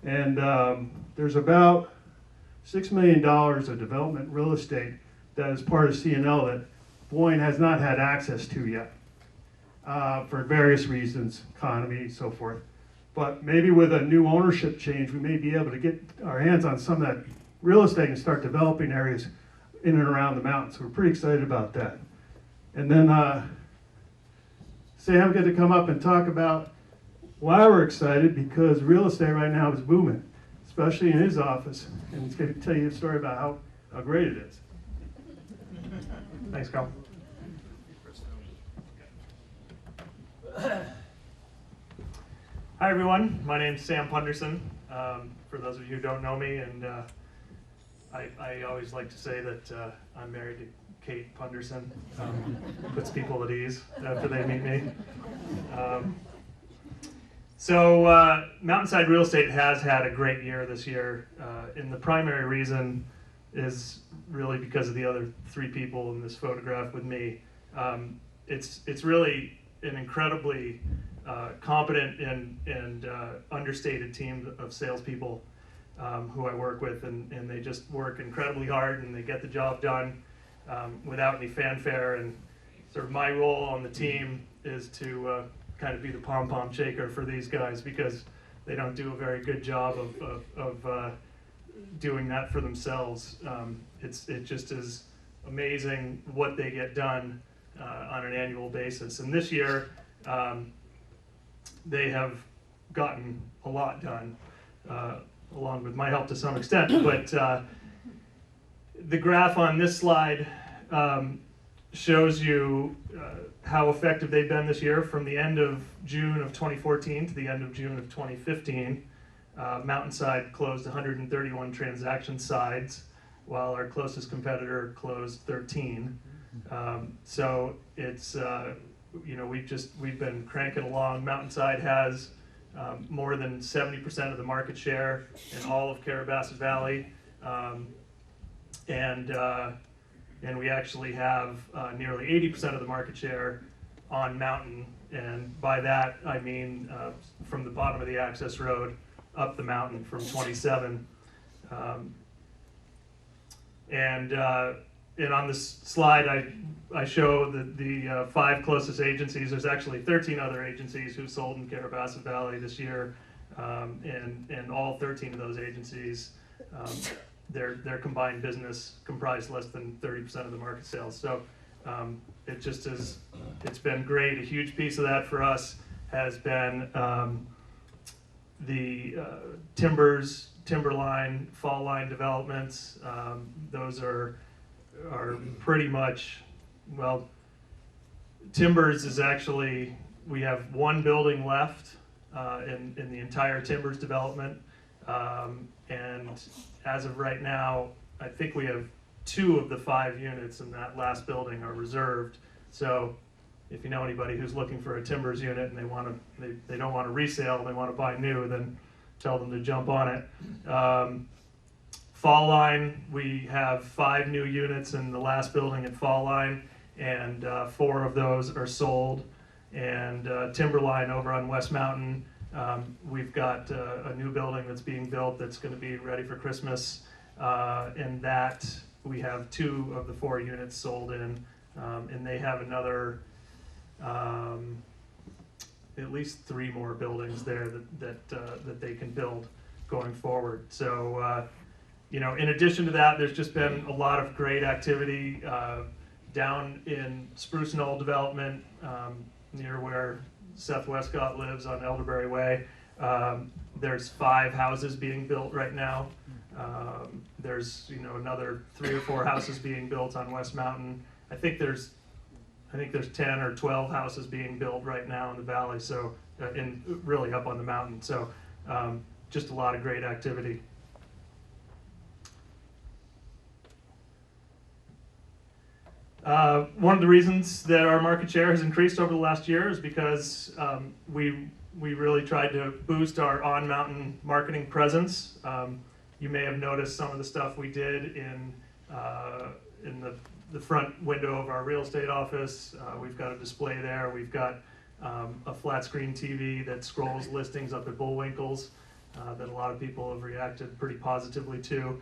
And there's about $6 million of development real estate that is part of CNL that Boyne has not had access to yet for various reasons, economy, so forth. But maybe with a new ownership change, we may be able to get our hands on some of that real estate and start developing areas in and around the mountains. So we're pretty excited about that. And then Sam get to come up and talk about why we're excited, because real estate right now is booming, especially in his office. And he's going to tell you a story about how great it is. Thanks, Carl. Hi everyone, my name's Sam Punderson. For those of you who don't know me, and I always like to say that I'm married to Kate Punderson. Puts people at ease after they meet me. So Mountainside Real Estate has had a great year this year, and the primary reason is really because of the other 3 people in this photograph with me. It's really an incredibly competent and understated team of salespeople who I work with, and they just work incredibly hard and they get the job done without any fanfare. And sort of my role on the team is to kind of be the pom-pom shaker for these guys, because they don't do a very good job of doing that for themselves. It just is amazing what they get done on an annual basis. And this year, they have gotten a lot done, along with my help to some extent. But the graph on this slide shows you how effective they've been this year from the end of June of 2014 to the end of June of 2015. Mountainside closed 131 transaction sides, while our closest competitor closed 13. So it's, we've been cranking along. Mountainside has more than 70% of the market share in all of Carrabassett Valley. And we actually have nearly 80% of the market share on Mountain. And by that, I mean from the bottom of the access road up the mountain from 27. And on this slide, I show the 5 closest agencies. There's actually 13 other agencies who sold in Carrabassett Valley this year, and all 13 of those agencies, their combined business comprised less than 30% of the market sales. So it just is, it's been great. A huge piece of that for us has been the Timbers, Timberline, Fall Line developments. Those are pretty much, well, Timbers is actually, we have 1 building left in the entire Timbers development. And as of right now, I think we have 2 of the 5 units in that last building are reserved. So if you know anybody who's looking for a Timbers unit and they don't want to resale, they want to buy new, then tell them to jump on it. Fall Line, we have 5 new units in the last building at Fall Line, and 4 of those are sold. And Timberline over on West Mountain, we've got a new building that's being built that's going to be ready for Christmas. And that we have 2 of the 4 units sold in, and they have another at least 3 more buildings there that they can build going forward. So in addition to that, there's just been a lot of great activity down in Spruce Knoll development, near where Seth Westcott lives on Elderberry Way. There's 5 houses being built right now. There's another 3 or 4 houses being built on West Mountain. I think there's 10 or 12 houses being built right now in the valley. So really up on the mountain. So just a lot of great activity. One of the reasons that our market share has increased over the last year is because we really tried to boost our on-mountain marketing presence. You may have noticed some of the stuff we did in the front window of our real estate office. We've got a display there. We've got a flat screen TV that scrolls listings up at Bullwinkle's that a lot of people have reacted pretty positively to.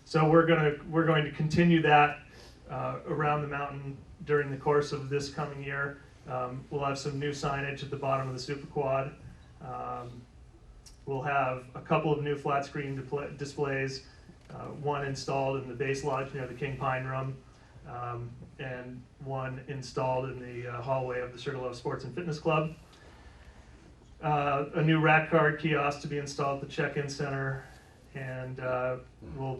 So we're going to continue that around the mountain during the course of this coming year. We'll have some new signage at the bottom of the Super Quad. We'll have a couple of new flat screen displays, one installed in the base lodge near the King Pine Room, and one installed in the hallway of the Sugarloaf Sports and Fitness Club. A new rack card kiosk to be installed at the check-in center, and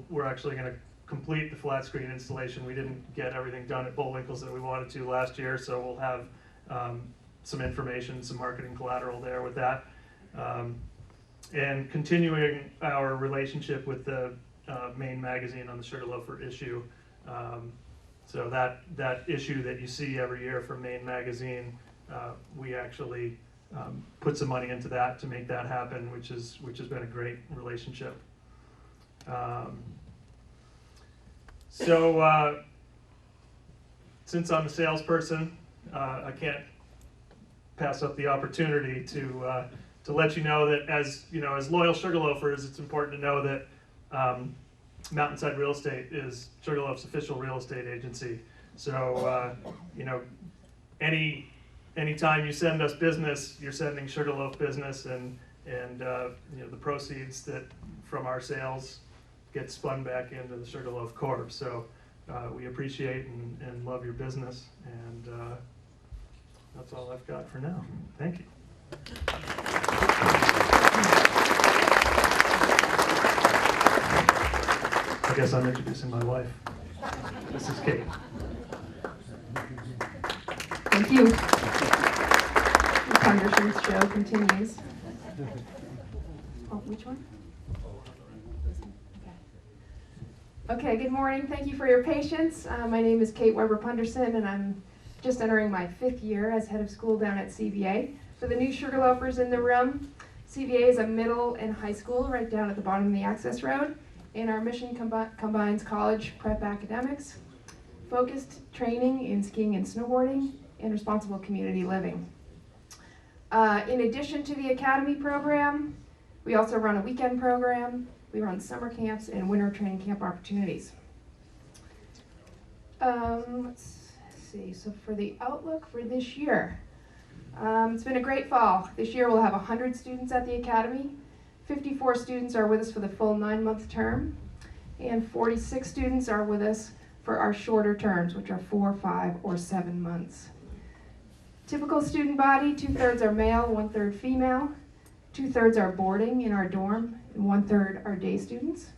we're actually going to complete the flat screen installation. We didn't get everything done at Bullwinkle's that we wanted to last year, so we'll have some information, some marketing collateral there with that. And continuing our relationship with the Maine Magazine on the Sugarloafer issue. So that issue that you see every year from Maine Magazine, we actually put some money into that to make that happen, which has been a great relationship. So since I'm a salesperson, I can't pass up the opportunity to let you know that as loyal Sugarloafers, it's important to know that Mountainside Real Estate is Sugarloaf's official real estate agency. So anytime you send us business, you're sending Sugarloaf business, and the proceeds that from our sales get spun back into the Sugarloaf Corp. So we appreciate and love your business, and that's all I've got for now. Thank you. I guess I'm introducing my wife. This is Kate. Thank you. The Congressman's show continues. Oh. Which one? Okay, good morning. Thank you for your patience. My name is Kate Weber Punderson, and I'm just entering my 5th year as head of school down at CVA. For the new Sugarloafers in the room, CVA is a middle and high school right down at the bottom of the access road, and our mission combines college prep academics, focused training in skiing and snowboarding, and responsible community living. In addition to the academy program, we also run a weekend program. We run summer camps and winter training camp opportunities. Let's see, so for the outlook for this year, it's been a great fall. This year we'll have 100 students at the academy. 54 students are with us for the full 9-month term, and 46 students are with us for our shorter terms, which are 4, 5, or 7 months. Typical student body, 2/3 are male, 1/3 female. 2/3 are boarding in our dorm, and 1/3 are day students.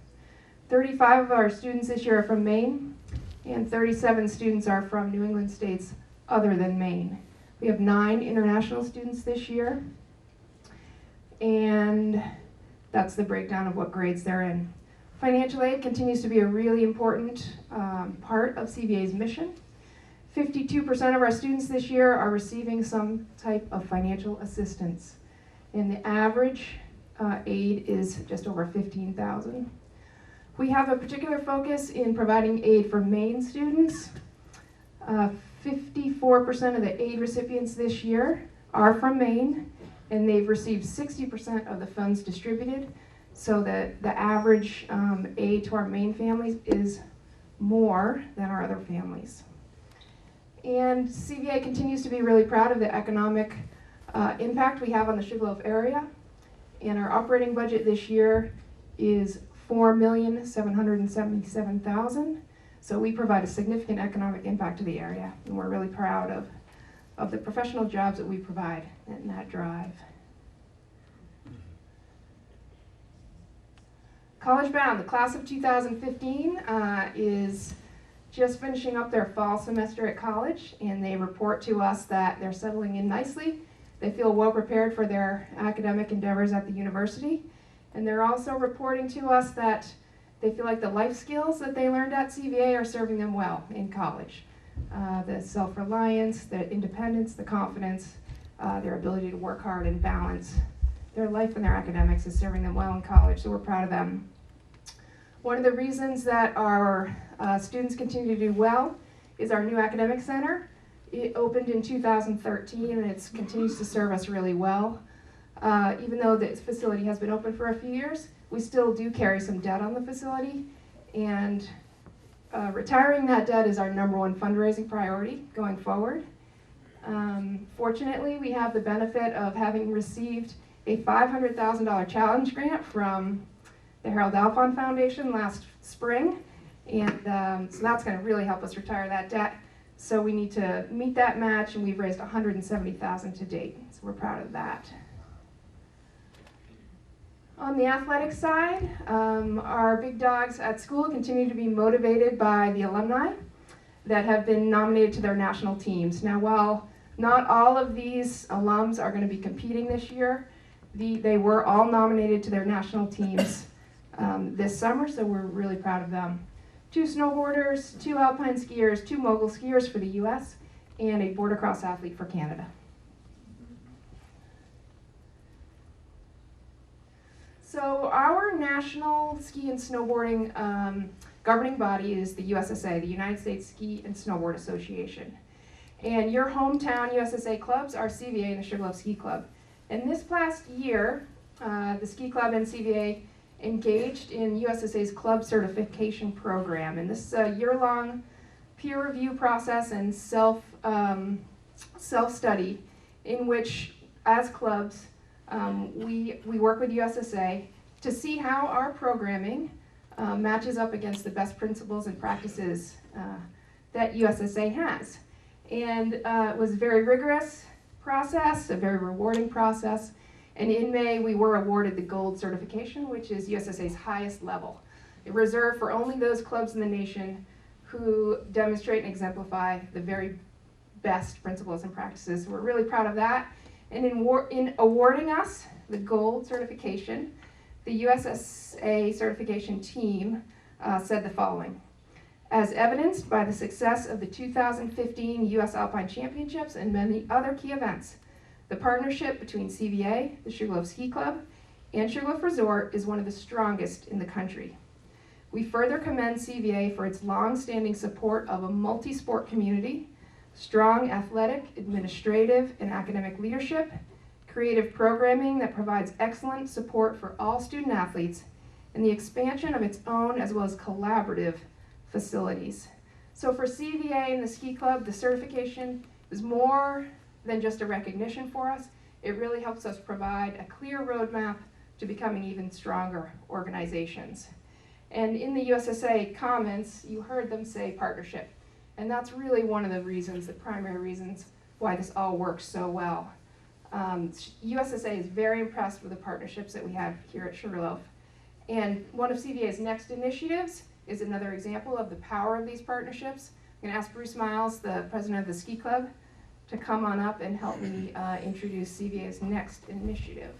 35 of our students this year are from Maine, and 37 students are from New England states other than Maine. We have 9 international students this year, and that's the breakdown of what grades they're in. Financial aid continues to be a really important part of CVA's mission. 52% of our students this year are receiving some type of financial assistance, and the average aid is just over $15,000. We have a particular focus in providing aid for Maine students. 54% of the aid recipients this year are from Maine, and they've received 60% of the funds distributed, so that the average aid to our Maine families is more than our other families. And CVA continues to be really proud of the economic impact we have on the Sugarloaf area, and our operating budget this year is $4,777,000. So we provide a significant economic impact to the area, and we're really proud of the professional jobs that we provide and that drive. College Bound, the class of 2015 is just finishing up their fall semester at college, and they report to us that they're settling in nicely. They feel well prepared for their academic endeavors at the university, and they're also reporting to us that they feel like the life skills that they learned at CVA are serving them well in college. The self-reliance, the independence, the confidence, their ability to work hard and balance their life and their academics is serving them well in college, so we're proud of them. One of the reasons that our students continue to do well is our new academic center. It opened in 2013, and it continues to serve us really well. Even though the facility has been open for a few years, we still do carry some debt on the facility, and retiring that debt is our #1 fundraising priority going forward. Fortunately, we have the benefit of having received a $500,000 challenge grant from the Harold Alfond Foundation last spring, and so that's going to really help us retire that debt. So we need to meet that match, and we've raised $170,000 to date, so we're proud of that. On the athletic side, our big dogs at school continue to be motivated by the alumni that have been nominated to their national teams. Now, while not all of these alums are going to be competing this year, they were all nominated to their national teams this summer, so we're really proud of them. 2 snowboarders, 2 alpine skiers, 2 mogul skiers for the US, and a border cross athlete for Canada. So our national ski and snowboarding governing body is the USSA, the United States Ski and Snowboard Association. And your hometown USSA clubs are CVA and the Sugarloaf Ski Club. And this past year, the Ski Club and CVA engaged in USSA's club certification program. And this is a year-long peer review process and self-study in which, as clubs, we work with USSA to see how our programming matches up against the best principles and practices that USSA has. And it was a very rigorous process, a very rewarding process. And in May, we were awarded the gold certification, which is USSA's highest level. It reserved for only those clubs in the nation who demonstrate and exemplify the very best principles and practices. We're really proud of that. And in awarding us the gold certification, the USSA certification team said the following. As evidenced by the success of the 2015 U.S. Alpine Championships and many other key events, the partnership between CVA, the Sugarloaf Ski Club, and Sugarloaf Resort is one of the strongest in the country. We further commend CVA for its long-standing support of a multi-sport community, strong athletic, administrative, and academic leadership, creative programming that provides excellent support for all student athletes, and the expansion of its own as well as collaborative facilities. So for CVA and the ski club, the certification is more than just a recognition for us. It really helps us provide a clear roadmap to becoming even stronger organizations. And in the USSA comments, you heard them say partnership. And that's really one of the reasons, the primary reasons why this all works so well. USSA is very impressed with the partnerships that we have here at Sugarloaf. And one of CVA's next initiatives is another example of the power of these partnerships. I'm gonna ask Bruce Miles, the president of the ski club, to come on up and help me introduce CVA's next initiative.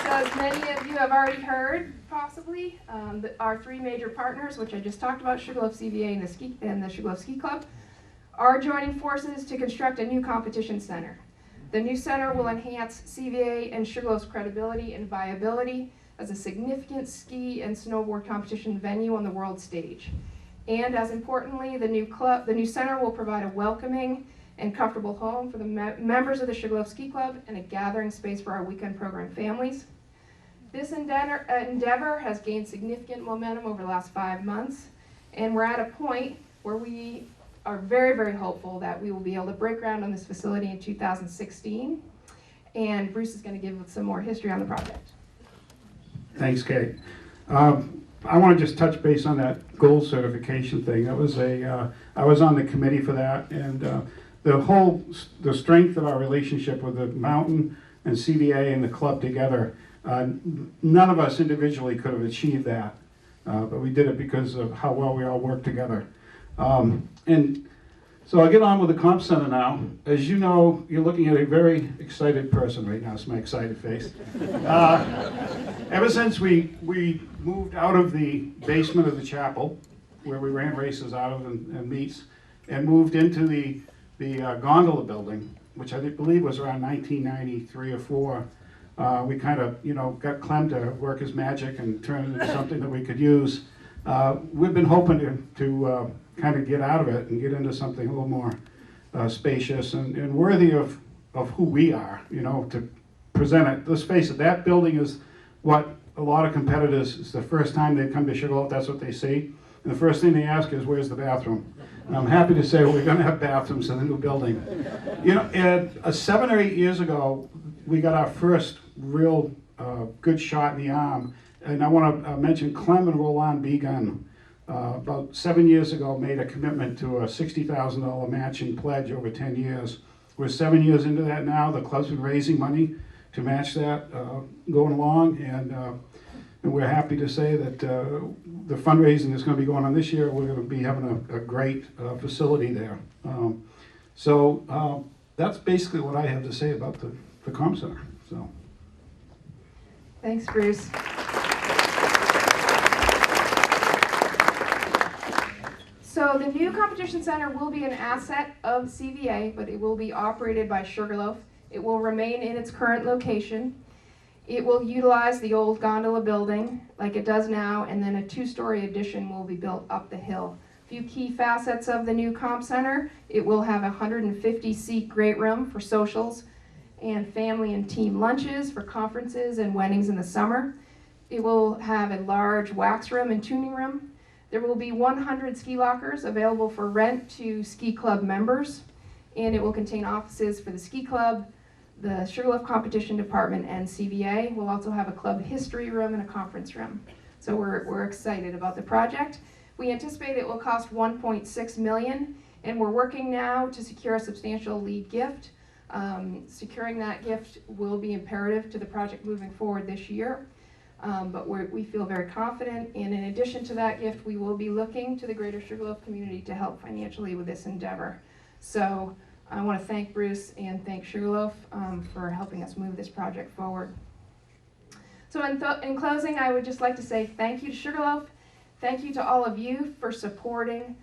So as many of you have already heard, possibly, our three major partners, which I just talked about, Sugarloaf, CVA, and the Sugarloaf Ski Club, are joining forces to construct a new competition center. The new center will enhance CVA and Sugarloaf's credibility and viability as a significant ski and snowboard competition venue on the world stage. And as importantly, the new center will provide a welcoming and comfortable home for the members of the Sugarloaf Ski Club and a gathering space for our weekend program families. This endeavor has gained significant momentum over the last 5 months, and we're at a point where we are very, very hopeful that we will be able to break ground on this facility in 2016. And Bruce is going to give some more history on the project. Thanks, Kate. I want to just touch base on that gold certification thing. That was I was on the committee for that, and the strength of our relationship with the mountain and CVA and the club together, none of us individually could have achieved that, but we did it because of how well we all work together. And so I'll get on with the comp center now. As you know, you're looking at a very excited person right now. It's my excited face. Ever since we moved out of the basement of the chapel, where we ran races out of and meets, and moved into the gondola building, which I believe was around 1993 or 4, we kind of got Clem to work his magic and turn it into something that we could use. We've been hoping to kind of get out of it and get into something a little more spacious and worthy of who we are, to present it. Let's face it, that building is what a lot of competitors, it's the first time they come to Sugarloaf, that's what they see. And the first thing they ask is, where's the bathroom? And I'm happy to say we're going to have bathrooms in the new building. 7 or 8 years ago, we got our first real good shot in the arm. And I want to mention Clem and Roland Begun. About 7 years ago, made a commitment to a $60,000 matching pledge over 10 years. We're 7 years into that now. The club's been raising money to match that going along, and we're happy to say that the fundraising that's going to be going on this year, we're going to be having a great facility there. So that's basically what I have to say about the Comm Center. So. Thanks, Bruce. So the new competition center will be an asset of CVA, but it will be operated by Sugarloaf. It will remain in its current location. It will utilize the old gondola building like it does now, and then a 2-story addition will be built up the hill. A few key facets of the new comp center: it will have a 150-seat great room for socials and family and team lunches for conferences and weddings in the summer. It will have a large wax room and tuning room. There will be 100 ski lockers available for rent to ski club members, and it will contain offices for the ski club, the Sugarloaf competition department, and CVA. We'll also have a club history room and a conference room. So we're excited about the project. We anticipate it will cost $1.6 million, and we're working now to secure a substantial lead gift. Securing that gift will be imperative to the project moving forward this year. But we feel very confident, and in addition to that gift, we will be looking to the greater Sugarloaf community to help financially with this endeavor. So I want to thank Bruce and thank Sugarloaf for helping us move this project forward. So in closing, I would just like to say thank you to Sugarloaf. Thank you to all of you for supporting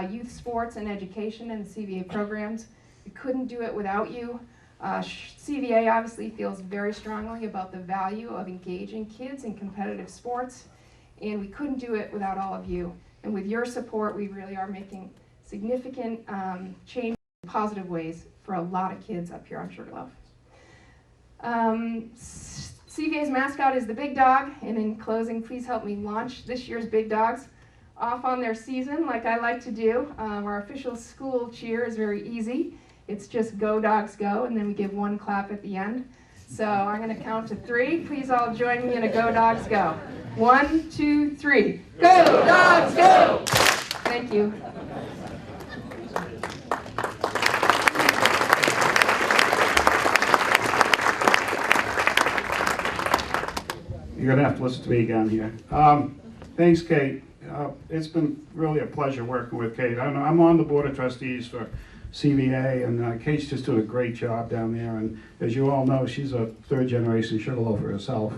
youth sports and education in the CVA programs. We couldn't do it without you. CVA obviously feels very strongly about the value of engaging kids in competitive sports, and we couldn't do it without all of you. And with your support, we really are making significant change in positive ways for a lot of kids up here on Sugarloaf. CVA's mascot is the Big Dog, and in closing, please help me launch this year's Big Dogs off on their season like I like to do. Our official school cheer is very easy. It's just go dogs go, and then we give one clap at the end. So I'm going to count to 3. Please all join me in a go dogs go. 1, 2, 3. Go dogs go! Thank you. You're going to have to listen to me again here. Thanks, Kate. It's been really a pleasure working with Kate. I'm on the Board of Trustees for CVA, and Kate's just doing a great job down there. And as you all know, she's a third-generation Sugarloafer herself,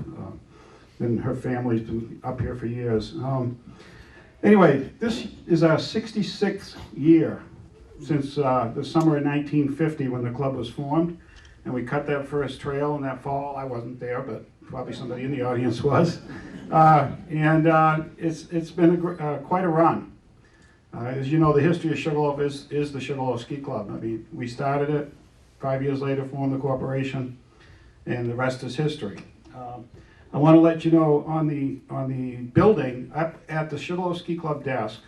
and her family's been up here for years. Anyway, this is our 66th year since the summer of 1950 when the club was formed, and we cut that first trail in that fall. I wasn't there, but probably somebody in the audience was. It's been quite a run. As you know, the history of Sugarloaf is the Sugarloaf Ski Club. I mean, we started it, 5 years later formed the corporation, and the rest is history. I want to let you know on the building, up at the Sugarloaf Ski Club desk,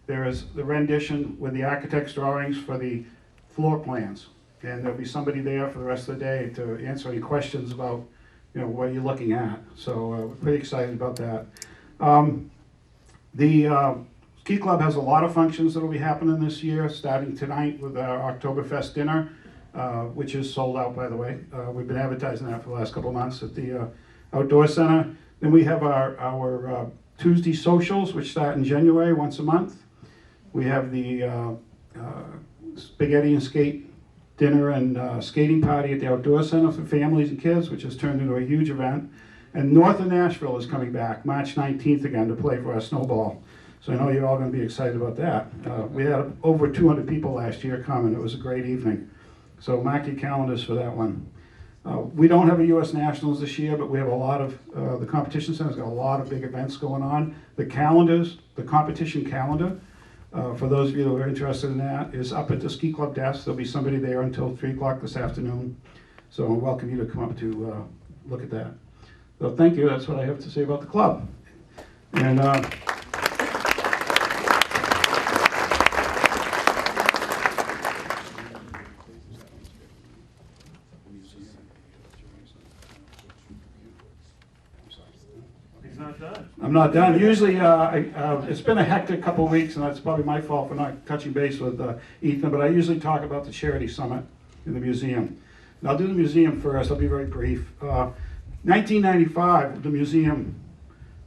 there is the rendition with the architect's drawings for the floor plans. And there'll be somebody there for the rest of the day to answer any questions about what you're looking at. So we're pretty excited about that. The Ski Club has a lot of functions that will be happening this year, starting tonight with our Oktoberfest dinner, which is sold out, by the way. We've been advertising that for the last couple of months at the Outdoor Center. Then we have our Tuesday socials, which start in January, once a month. We have the Spaghetti and Skate dinner and skating party at the Outdoor Center for families and kids, which has turned into a huge event. And North of Nashville is coming back March 19th again to play for our snowball. So I know you're all going to be excited about that. We had over 200 people last year come, and it was a great evening. So mark your calendars for that one. We don't have a U.S. Nationals this year, but we have a lot of, the competition center's got a lot of big events going on. The calendars, the competition calendar, for those of you that are interested in that, is up at the Ski Club desk. There'll be somebody there until 3 o'clock this afternoon. So I welcome you to come up to look at that. So thank you. That's what I have to say about the club. And He's not done. I'm not done. Usually, it's been a hectic couple of weeks, and that's probably my fault for not touching base with Ethan, but I usually talk about the Charity Summit in the museum. And I'll do the museum first. I'll be very brief. 1995, the museum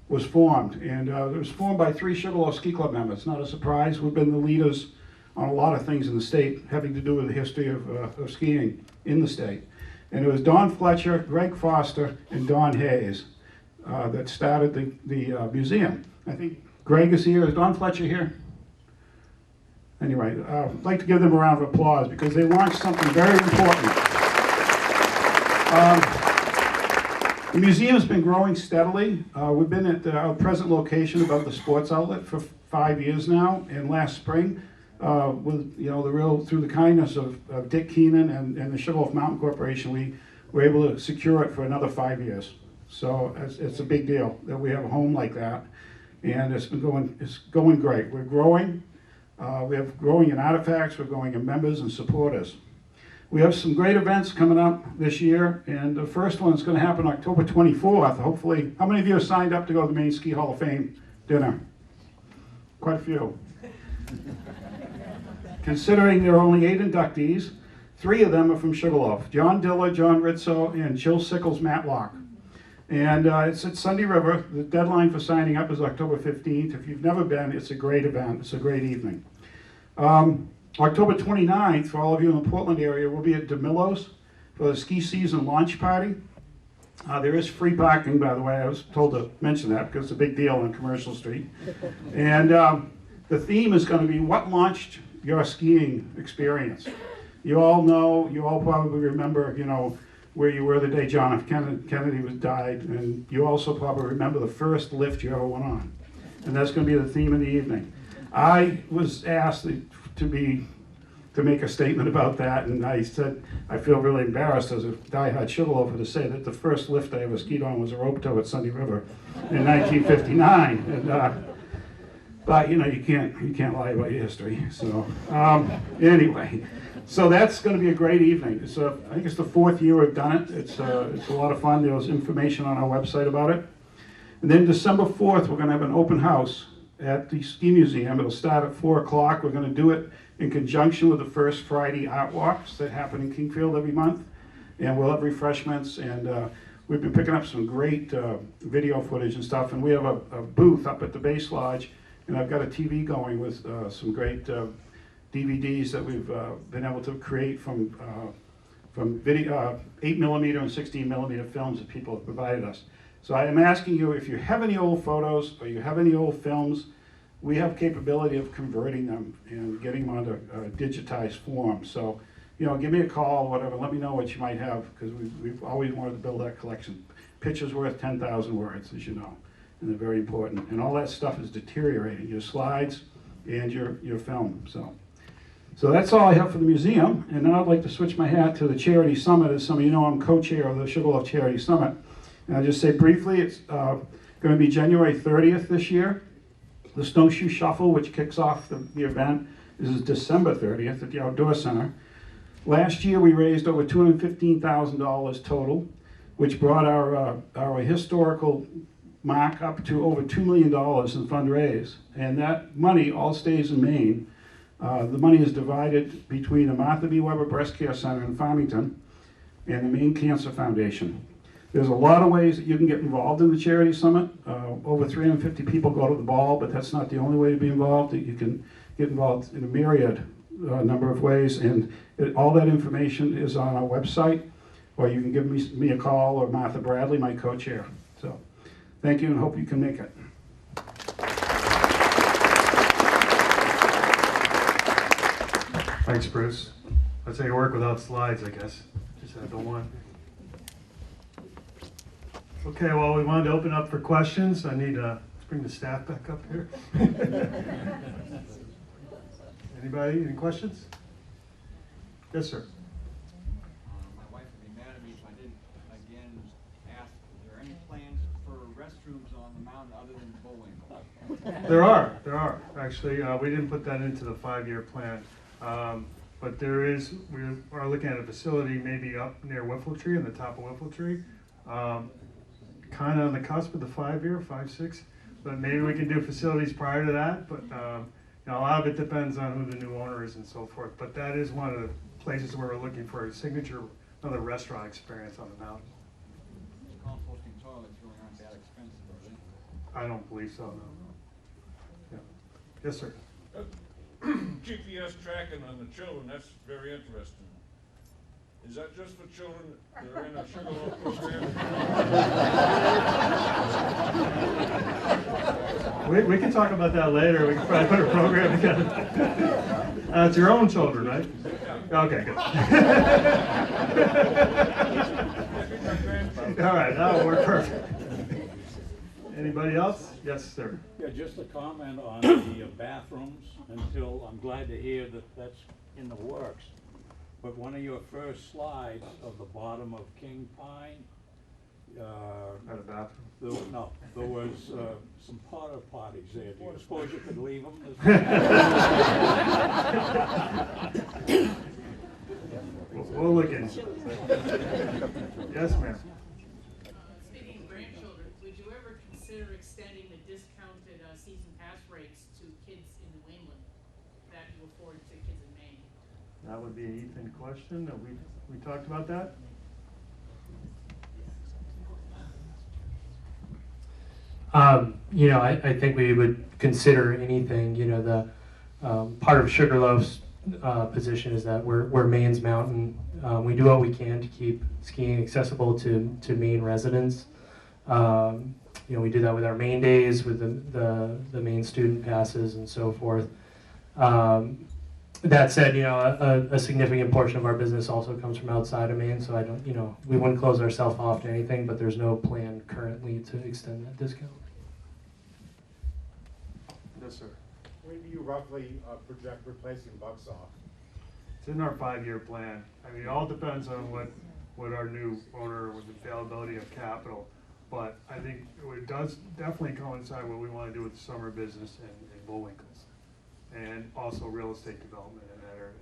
was formed, and it was formed by 3 Sugarloaf Ski Club members. Not a surprise. We've been the leaders on a lot of things in the state having to do with the history of skiing in the state. And it was Don Fletcher, Greg Foster, and Don Hayes that started the museum. I think Greg is here. Is Don Fletcher here? Anyway, I'd like to give them a round of applause because they launched something very important. The museum's been growing steadily. We've been at our present location above the sports outlet for 5 years now, and last spring, through the kindness of Dick Keenan and the Sugarloaf Mountain Corporation, we were able to secure it for another 5 years. So it's a big deal that we have a home like that, and it's going great. We're growing. We're growing in artifacts. We're growing in members and supporters. We have some great events coming up this year, and the first one is going to happen October 24th. Hopefully, how many of you are signed up to go to the Maine Ski Hall of Fame dinner? Quite a few. Considering there are only 8 inductees, 3 of them are from Sugarloaf: John Diller, John Rizzo, and Jill Sickles Matlock. And it's at Sunday River. The deadline for signing up is October 15th. If you've never been, it's a great event. It's a great evening. October 29th, for all of you in the Portland area, we'll be at DeMillo's for the ski season launch party. There is free parking, by the way. I was told to mention that because it's a big deal on Commercial Street. And the theme is going to be what launched your skiing experience. You all know, you all probably remember, you know, where you were the day John F. Kennedy was died, and you also probably remember the first lift you ever went on. And that's going to be the theme of the evening. I was asked to make a statement about that, and I said I feel really embarrassed as a diehard Sugarloafer to say that the first lift I ever skied on was a rope tow at Sunday River in 1959. And, but you know, you can't lie about your history. So anyway, so that's going to be a great evening. I think it's the 4th year we've done it. It's a lot of fun. There was information on our website about it. And then December 4th, we're going to have an open house at the Ski Museum. It'll start at 4 o'clock. We're going to do it in conjunction with the First Friday Art Walks that happen in Kingfield every month. And we'll have refreshments, and we've been picking up some great video footage and stuff. And we have a booth up at the Base Lodge, and I've got a TV going with some great DVDs that we've been able to create from video, 8mm and 16mm films that people have provided us. So I am asking you, if you have any old photos or you have any old films, we have capability of converting them and getting them onto digitized form. So, you know, give me a call, whatever, let me know what you might have, because we've always wanted to build that collection. Pictures worth 10,000 words, as you know, and they're very important. And all that stuff is deteriorating, your slides and your film. So that's all I have for the museum, and now I'd like to switch my hat to the Charity Summit. As some of you know, I'm co-chair of the Sugarloaf Charity Summit. And I'll just say briefly, it's going to be January 30th this year. The Snowshoe Shuffle, which kicks off the event, is December 30th at the Outdoor Center. Last year, we raised over $215,000 total, which brought our historical mark up to over $2 million in fundraise. And that money all stays in Maine. The money is divided between the Martha B. Weber Breast Care Center in Farmington and the Maine Cancer Foundation. There's a lot of ways that you can get involved in the Charity Summit. Over 350 people go to the ball, but that's not the only way to be involved. You can get involved in a myriad number of ways, and all that information is on our website, or you can give me a call, or Martha Bradley, my co-chair. So thank you, and hope you can make it. Thanks, Bruce. That's how you work without slides, I guess. Just had the one. Okay, well, we wanted to open up for questions. I need let's bring the staff back up here. Anybody, any questions? Yes, sir. My wife would be mad at me if I didn't again ask, is there any plans for restrooms on the mountain other than bowling? There are. Actually, we didn't put that into the 5-year plan. But we are looking at a facility maybe up near Whiffletree, in the top of Whiffletree. Kind of on the cusp of the 5-year, 5, 6. But maybe we can do facilities prior to that. But you know, a lot of it depends on who the new owner is and so forth. But that is one of the places where we're looking for a signature, another restaurant experience on the mountain. Composting toilets really aren't that expensive, are they? I don't believe so, no. Yeah. Yes, sir. GPS tracking on the children, that's very interesting. Is that just for children that are in a Sugarloaf program? We can talk about that later. We can probably put a program together. It's your own children, right? Okay, good. All right, that'll work perfect. Anybody else? Yes, sir. Yeah, just a comment on the bathrooms, until I'm glad to hear that that's in the works. But one of your first slides of the bottom of King Pine, At a bathroom. there was some porta potties there. Do you suppose you could leave them? We'll look into it. Yes, ma'am. Speaking of grandchildren, would you ever consider extending the discounted season pass rates to kids in New England that you afford to kids in Maine? That would be an Ethan question. We talked about that. You know, I think we would consider anything. You know, the part of Sugarloaf's position is that we're Maine's mountain. We do what we can to keep skiing accessible to Maine residents. We do that with our Maine days, with the Maine student passes and so forth. That said, a significant portion of our business also comes from outside of Maine, so we wouldn't close ourselves off to anything, but there's no plan currently to extend that discount. Yes, sir. When do you roughly project replacing Bucksoft? It's in our 5-year plan. I mean, it all depends on what our new owner, with the availability of capital. But I think it does definitely coincide what we want to do with the summer business and Bullwinkles, and also real estate development in that area.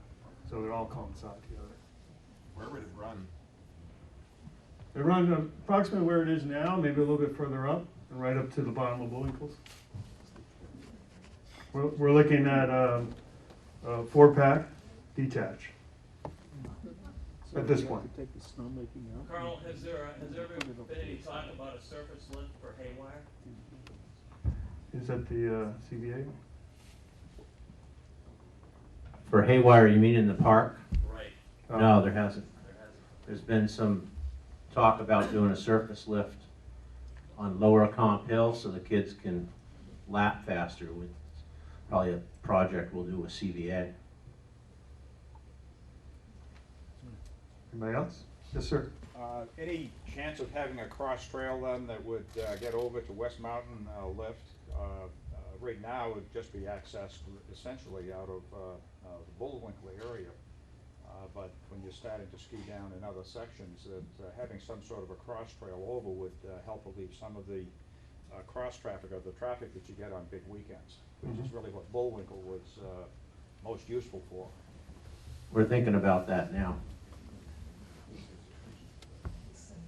So it all coincide together. Where would it run? They run approximately where it is now, maybe a little bit further up, and right up to the bottom of Bullwinkles. We're looking at a 4-pack detach at this point. Carl, has there ever been any talk about a surface lift for Haywire? Is that the CBA? For Haywire, you mean in the park? Right. No, there hasn't. There's been some talk about doing a surface lift on Lower Comp Hill so the kids can lap faster. With probably a project we'll do with CVA. Anybody else? Yes, sir. Any chance of having a cross trail then that would get over to West Mountain Lift? Right now, it would just be accessed essentially out of the Bullwinkle area. But when you're starting to ski down in other sections, that having some sort of a cross trail over would help relieve some of the cross traffic or the traffic that you get on big weekends, which is really what Bullwinkle was most useful for. We're thinking about that now.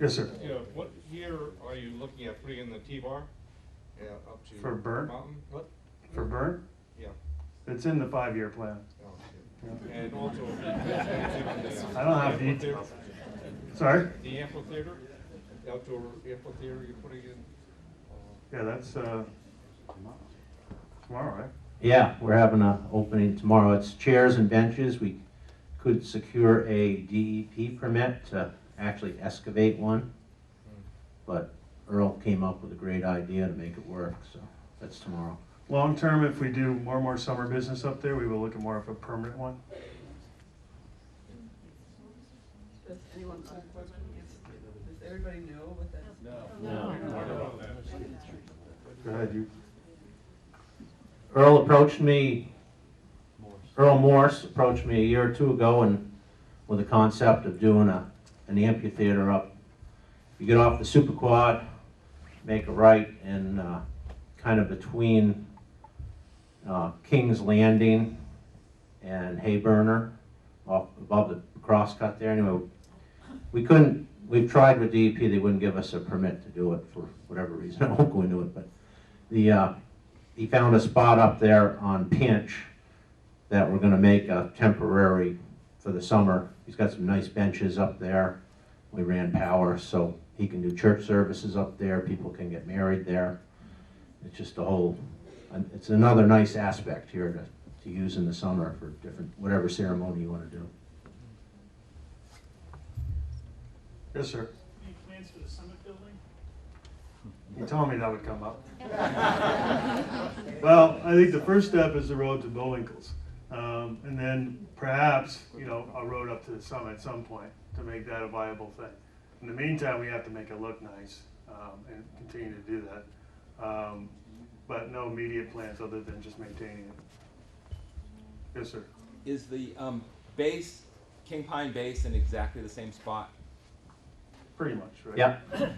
Yes, sir. Yeah, what year are you looking at putting in the T-bar? Yeah, up to For Burn? Mountain? What? For Burn? Yeah. It's in the 5-year plan. Oh, okay. And also. I don't have details. Sorry? The amphitheater, the outdoor amphitheater you're putting in? Yeah, that's tomorrow, right? Yeah, we're having an opening tomorrow. It's chairs and benches. We could secure a DEP permit to actually excavate one, but Earl came up with a great idea to make it work, so that's tomorrow. Long term, if we do more and more summer business up there, we will look at more of a permanent one. Does anyone have a question? Does everybody know what that is? No. Go ahead, you. Earl Morse approached me a year or two ago and with the concept of doing an amphitheater up. You get off the Super Quad, make a right, and kind of between King's Landing and Hayburner, off above the crosscut there. Anyway, we've tried with DEP, they wouldn't give us a permit to do it for whatever reason. I won't go into it, but he found a spot up there on Pinch that we're gonna make a temporary for the summer. He's got some nice benches up there. We ran power, so he can do church services up there. People can get married there. It's just it's another nice aspect here to use in the summer for different, whatever ceremony you want to do. Yes, sir. Any plans for the Summit building? You told me that would come up. Well, I think the first step is the road to Bullwinkles. And then perhaps, a road up to the summit at some point to make that a viable thing. In the meantime, we have to make it look nice and continue to do that. But no immediate plans other than just maintaining it. Yes, sir. Is the King Pine base in exactly the same spot? Pretty much, right? Yep.